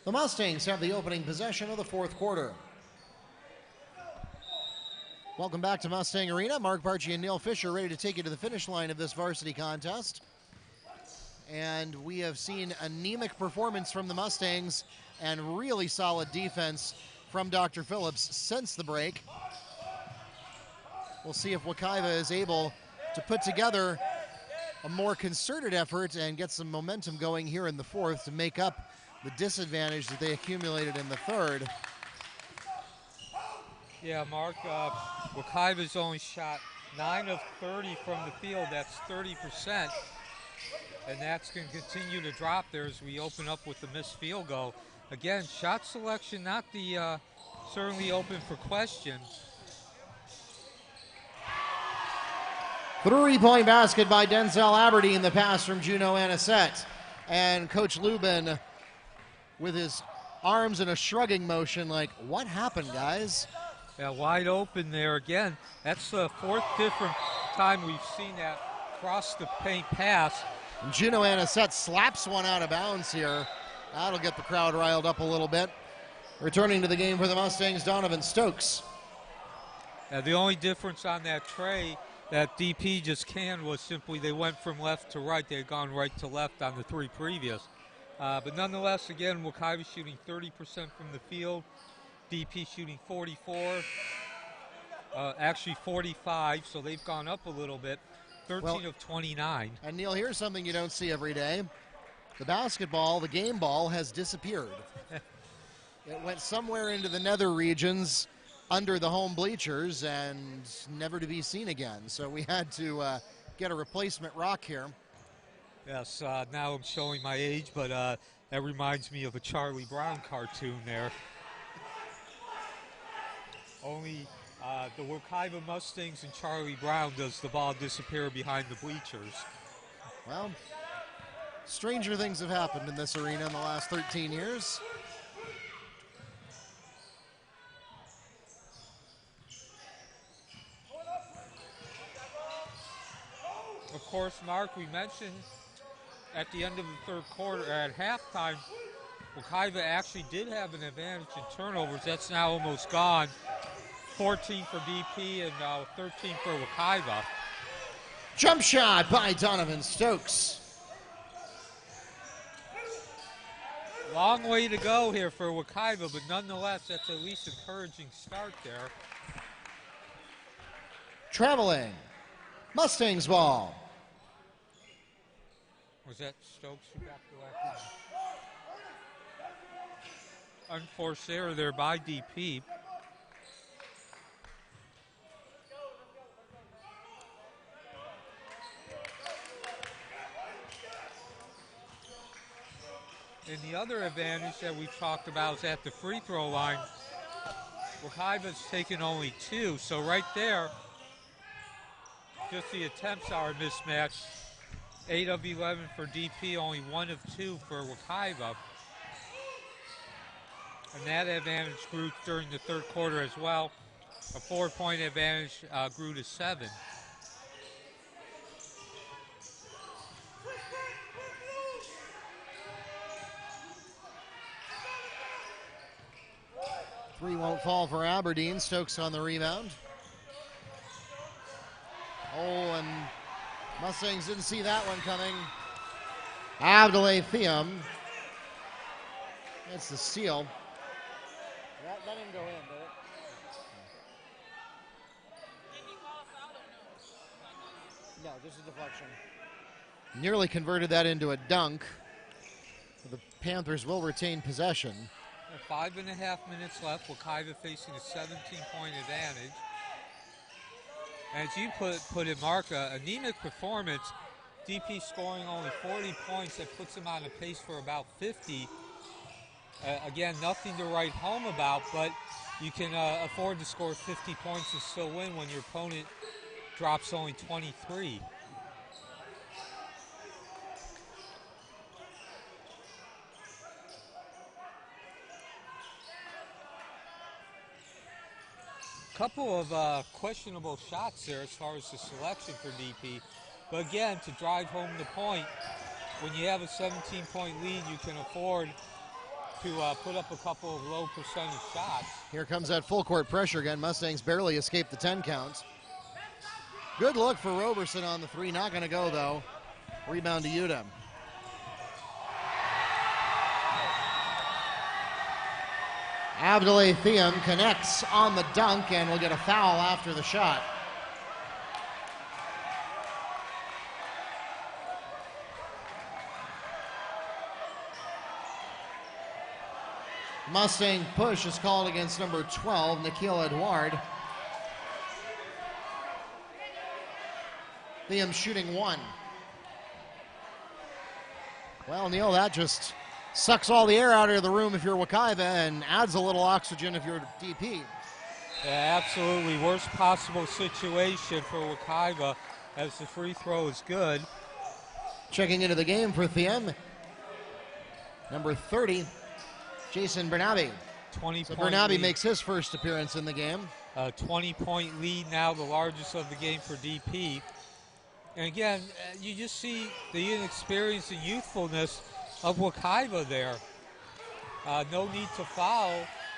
The Mustangs have the opening possession of the fourth quarter. Welcome back to Mustang Arena. Mark Barchi and Neil Fisher ready to take you to the finish line of this varsity contest. And we have seen anemic performance from the Mustangs and really solid defense from Dr. Phillips since the break. We'll see if Wekiva is able to put together a more concerted effort and get some momentum going here in the fourth to make up the disadvantage that they accumulated in the third. Yeah, Mark, Wekiva's only shot 9 of 30 from the field. That's 30%. And that's going to continue to drop there as we open up with the missed field goal. Again, shot selection not the certainly open for question. 3-point basket by Denzel Aberdeen, the pass from Juno Anisette. And Coach Lubin with his arms in a shrugging motion like, what happened, guys? Yeah, wide open there again. That's the 4th different time we've seen that cross the paint pass. And Juno Anisette slaps one out of bounds here. That'll get the crowd riled up a little bit. Returning to the game for the Mustangs, Donovan Stokes. The only difference on that tray that DP just canned was simply they went from left to right. They had gone right to left on the 3 previous. But nonetheless, again, Wekiva shooting 30% from the field. DP shooting 44, actually 45, so they've gone up a little bit. 13 of 29. And Neil, here's something you don't see every day. The basketball, the game ball, has disappeared. It went somewhere into the nether regions under the home bleachers and never to be seen again. So we had to get a replacement rock here. Yes, now I'm showing my age, but that reminds me of a Charlie Brown cartoon there. Only The Wekiva Mustangs and Charlie Brown does the ball disappear behind the bleachers. Well, stranger things have happened in this arena in the last 13 years. Of course, Mark, we mentioned at the end of the third quarter, at halftime, Wekiva actually did have an advantage in turnovers. That's now almost gone. 14 for DP and 13 for Wekiva. Jump shot by Donovan Stokes. Long way to go here for Wekiva, but nonetheless, that's at least encouraging start there. Traveling. Mustangs ball. Was that Stokes who got the left? Unforced error there by DP. And the other advantage that we talked about is at the free throw line. Wekiva's taken only 2, so right there, just the attempts are a mismatch. 8 of 11 for DP, only 1 of 2 for Wekiva. And that advantage grew during the third quarter as well. A 4-point advantage grew to 7. Three won't fall for Aberdeen. Stokes on the rebound. Oh, and Mustangs didn't see that one coming. Abdullah Thiam. That's the steal. That didn't go in, did it? No, just a deflection. Nearly converted that into a dunk. The Panthers will retain possession. 5.5 minutes left. Wekiva facing a 17-point advantage. As you put it, Mark, anemic performance. DP scoring only 40 points. That puts him on a pace for about 50. Again, nothing to write home about, but you can afford to score 50 points and still win when your opponent drops only 23. Couple of questionable shots there as far as the selection for DP. But again, to drive home the point, when you have a 17-point lead, you can afford to put up a couple of low percentage shots. Here comes that full court pressure again. Mustangs barely escaped the 10 count. Good look for Roberson on the 3. Not going to go, though. Rebound to Udom. Abdullah Thiam connects on the dunk and will get a foul after the shot. Mustang push is called against number 12, Nikhil Edward. Thiam shooting 1. Well, Neil, that just sucks all the air out of the room if you're Wekiva and adds a little oxygen if you're DP. Yeah, absolutely. Worst possible situation for Wekiva as the free throw is good. Checking into the game for Thiam, number 30, Jason Bernabe. 20 So point Bernabe lead. makes his first appearance in the game. 20-point lead now, the largest of the game for DP. And again, you just see the inexperience and youthfulness of Wekiva there. No need to foul.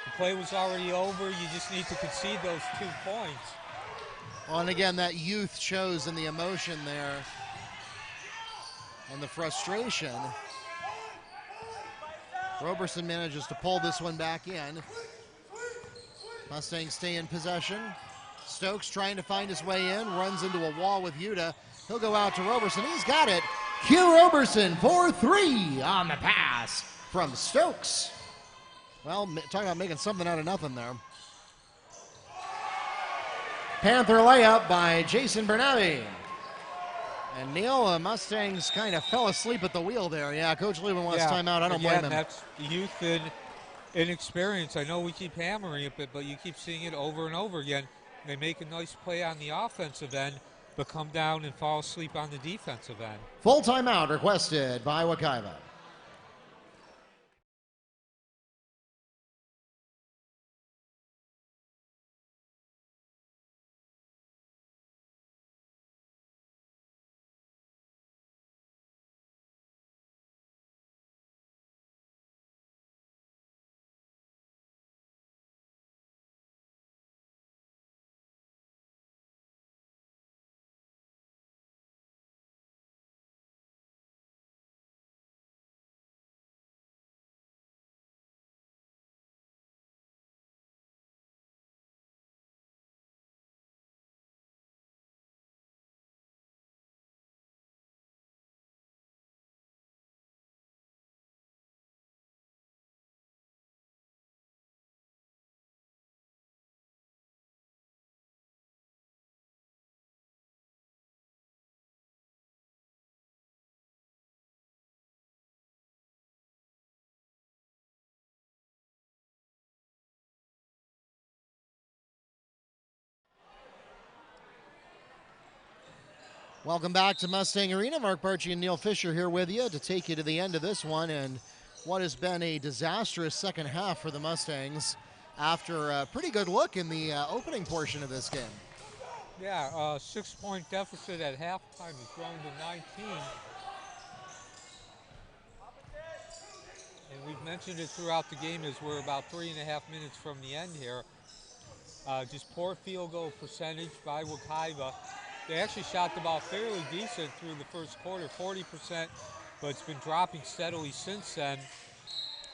The play was already over. You just need to concede those 2 points. Well, and again, that youth shows in the emotion there and the frustration. Roberson manages to pull this one back in. Mustangs stay in possession. Stokes trying to find his way in, runs into a wall with Yuta. He'll go out to Roberson. He's got it. Q Roberson for 3 on the pass from Stokes. Well, talking about making something out of nothing there. Panther layup by Jason Bernabe. And Neil, Mustangs kind of fell asleep at the wheel there. Yeah, Coach Lubin wants timeout. I don't blame him. That's youth and inexperience. I know we keep hammering it, but you keep seeing it over and over again. They make a nice play on the offensive end, but come down and fall asleep on the defensive end. Full timeout requested by Wekiva. Welcome back to Mustang Arena. Mark Barchi and Neil Fisher here with you to take you to the end of this one and what has been a disastrous second half for the Mustangs after a pretty good look in the opening portion of this game. Yeah, 6-point deficit at halftime has grown to 19. And we've mentioned it throughout the game as we're about 3.5 minutes from the end here. Just poor field goal percentage by Wekiva. They actually shot the ball fairly decent through the first quarter, 40%, but it's been dropping steadily since then.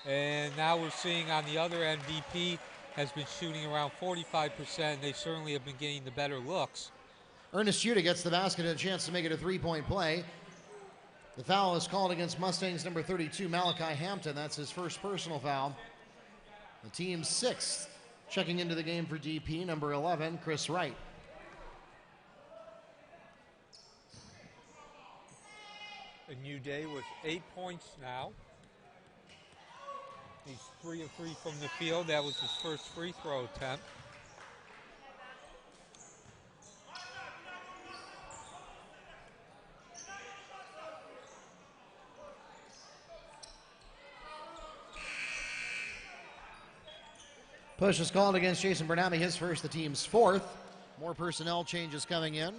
And now we're seeing on the other end, VP has been shooting around 45%. They certainly have been getting the better looks. Ernest Yuta gets the basket and a chance to make it a three-point play. The foul is called against Mustangs number 32, Malachi Hampton. That's his first personal foul. The team's sixth. Checking into the game for DP, number 11, Chris Wright. A new day with 8 points now. He's 3 of 3 from the field. That was his first free throw attempt. Push is called against Jason Bernami, his first, the team's fourth. More personnel changes coming in.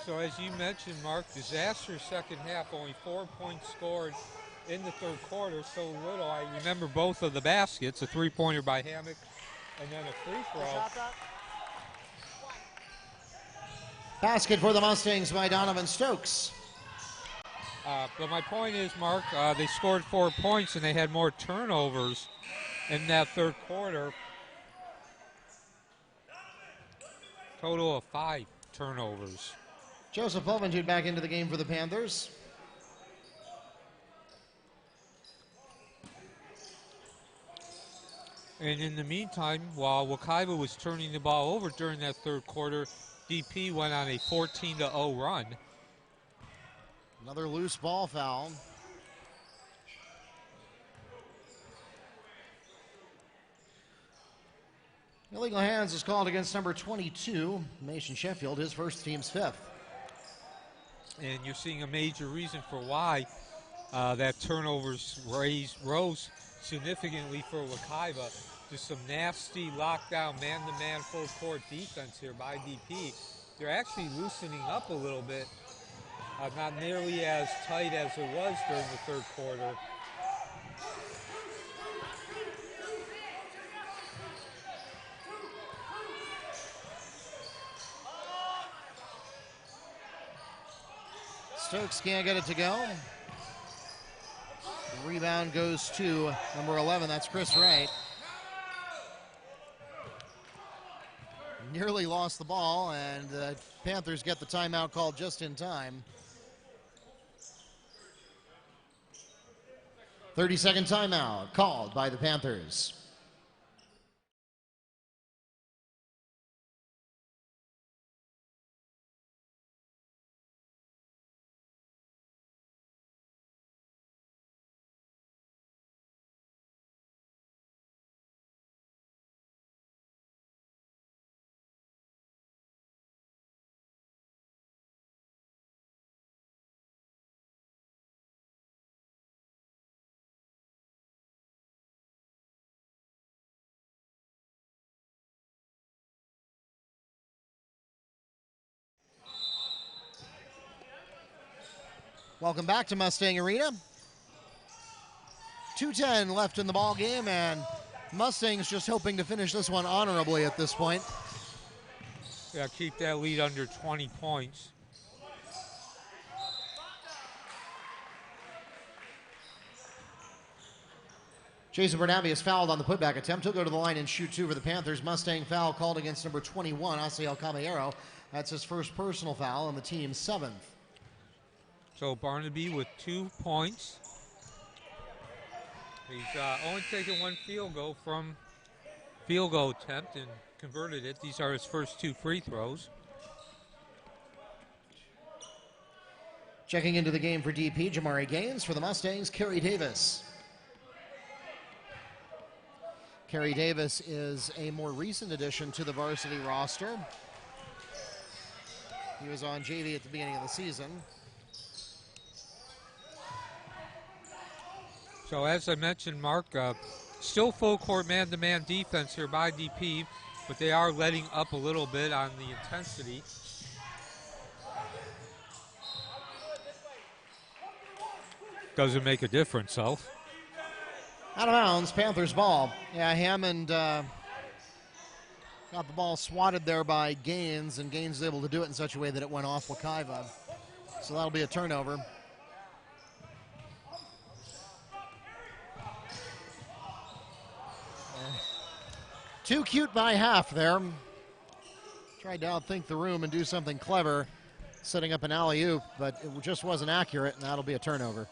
So as you mentioned, Mark, disastrous second half, only 4 points scored in the third quarter, so little. I remember both of the baskets, a three-pointer by Hammock and then a free throw. Basket for the Mustangs by Donovan Stokes. But my point is, Mark, they scored 4 points and they had more turnovers in that third quarter. Total of 5 turnovers. Joseph Boventude back into the game for the Panthers. And in the meantime, while Wekiva was turning the ball over during that third quarter, DP went on a 14-0 run. Another loose ball foul. Illegal hands is called against number 22, Mason Sheffield, his first, team's fifth. And you're seeing a major reason for why that turnovers rose significantly for Wekiva. Just some nasty lockdown, man-to-man full court defense here by DP. They're actually loosening up a little bit. Not nearly as tight as it was during the third quarter. Stokes can't get it to go. The rebound goes to number 11, that's Chris Wright. Nearly lost the ball, and the Panthers get the timeout called just in time. 30-second timeout called by the Panthers. Welcome back to Mustang Arena. 2:10 left in the ball game, and Mustangs just hoping to finish this one honorably at this point. Yeah, keep that lead under 20 points. Jason Bernabe is fouled on the putback attempt. He'll go to the line and shoot 2 for the Panthers. Mustang foul called against number 21, Asiel Caballero. That's his first personal foul and the team's 7th. So Barnaby with 2 points. He's only taken 1 field goal from field goal attempt and converted it. These are his first 2 free throws. Checking into the game for DP, Jamari Gaines. For the Mustangs, Kerry Davis. Kerry Davis is a more recent addition to the varsity roster. He was on JV at the beginning of the season. So as I mentioned, Mark, still full court man-to-man defense here by DP, but they are letting up a little bit on the intensity. Doesn't make a difference, though. Out of bounds, Panthers ball. Yeah, Hammond got the ball swatted there by Gaines, and Gaines was able to do it in such a way that it went off Wekiva. So that'll be a turnover. Too cute by half there. Tried to outthink the room and do something clever, setting up an alley-oop, but it just wasn't accurate, and that'll be a turnover.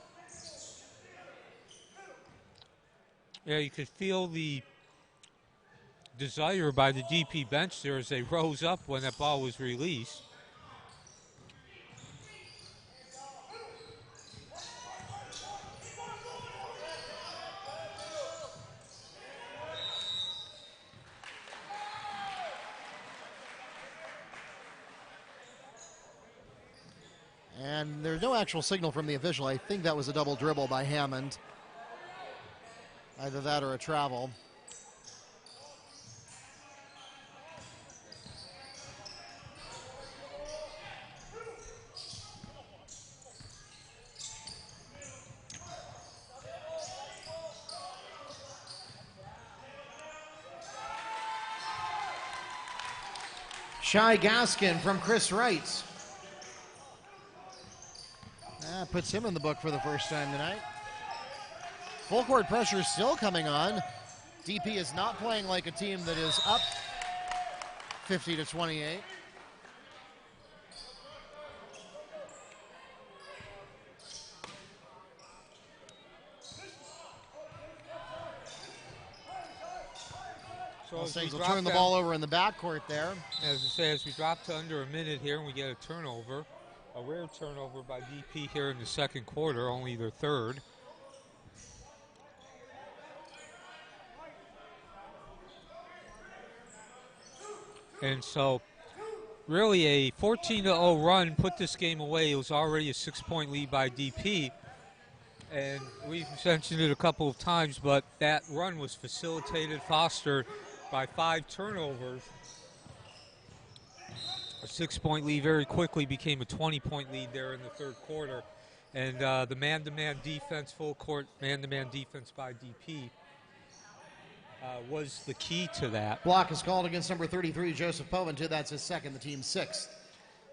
Yeah, you could feel the desire by the DP bench there as they rose up when that ball was released. And there's no actual signal from the official. I think that was a double dribble by Hammond. Either that or a travel. Shy Gaskin from Chris Wright. That puts him in the book for the first time tonight. Full court pressure is still coming on. DP is not playing like a team that is up 50-28. So Mustangs will turn the ball over in the backcourt there. As I say, as we drop to under a minute here and we get a turnover, a rare turnover by DP here in the second quarter, only their third. And so really a 14-0 run put this game away. It was already a 6-point lead by DP. And we've mentioned it a couple of times, but that run was facilitated, fostered by 5 turnovers. A 6-point lead very quickly became a 20-point lead there in the third quarter. And the man-to-man defense, full court man-to-man defense by DP was the key to that. Block is called against number 33, Joseph Poventu. That's his second, the team's 6th.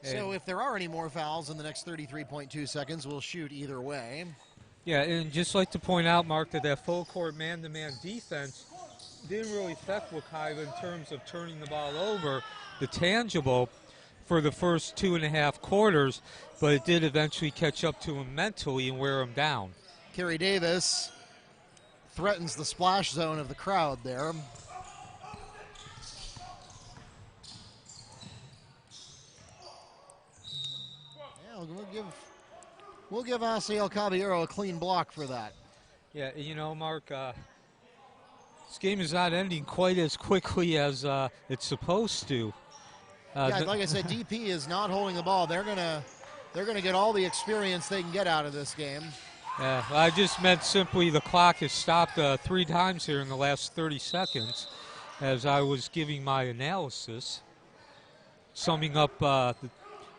So if there are any more fouls in the next 33.2 seconds, we'll shoot either way. Yeah, and just like to point out, Mark, that full court man-to-man defense didn't really affect Wekiva in terms of turning the ball over, the tangible, for the first 2.5 quarters, but it did eventually catch up to him mentally and wear him down. Kerry Davis threatens the splash zone of the crowd there. Yeah, we'll give Asiel Caballero a clean block for that. Yeah, you know, Mark, this game is not ending quite as quickly as it's supposed to. Yeah, like I said, DP is not holding the ball. They're gonna get all the experience they can get out of this game. Yeah, well, I just meant simply the clock has stopped 3 times here in the last 30 seconds as I was giving my analysis, summing up the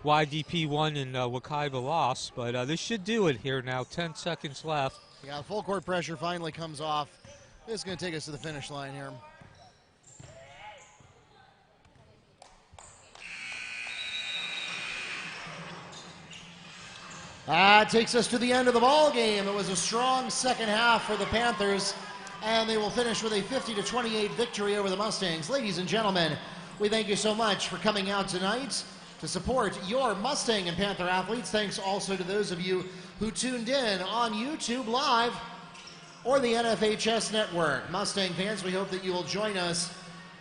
YDP won and Wekiva lost. But this should do it here now. 10 seconds left. Yeah, full court pressure finally comes off. This is going to take us to the finish line here. That takes us to the end of the ball game. It was a strong second half for the Panthers, and they will finish with a 50-28 victory over the Mustangs. Ladies and gentlemen, we thank you so much for coming out tonight to support your Mustang and Panther athletes. Thanks also to those of you who tuned in on YouTube Live or the NFHS Network. Mustang fans, we hope that you will join us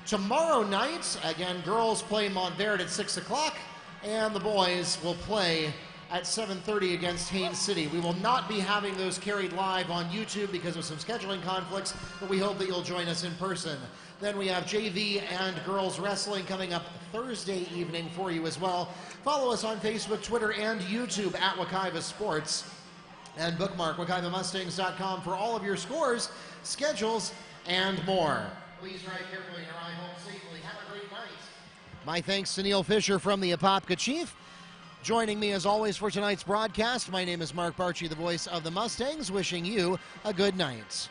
tomorrow night. Again, girls play Montverde at 6 o'clock, and the boys will play at 7:30 against Haines City. We will not be having those carried live on YouTube because of some scheduling conflicts, but we hope that you'll join us in person. Then we have JV and girls wrestling coming up Thursday evening for you as well. Follow us on Facebook, Twitter, and YouTube at Wekiva Sports. And bookmark WekivaMustangs.com for all of your scores, schedules, and more. Please drive carefully and arrive home safely. Have a great night. My thanks to Neil Fisher from the Apopka Chief. Joining me as always for tonight's broadcast, my name is Mark Barchi, the voice of the Mustangs, wishing you a good night.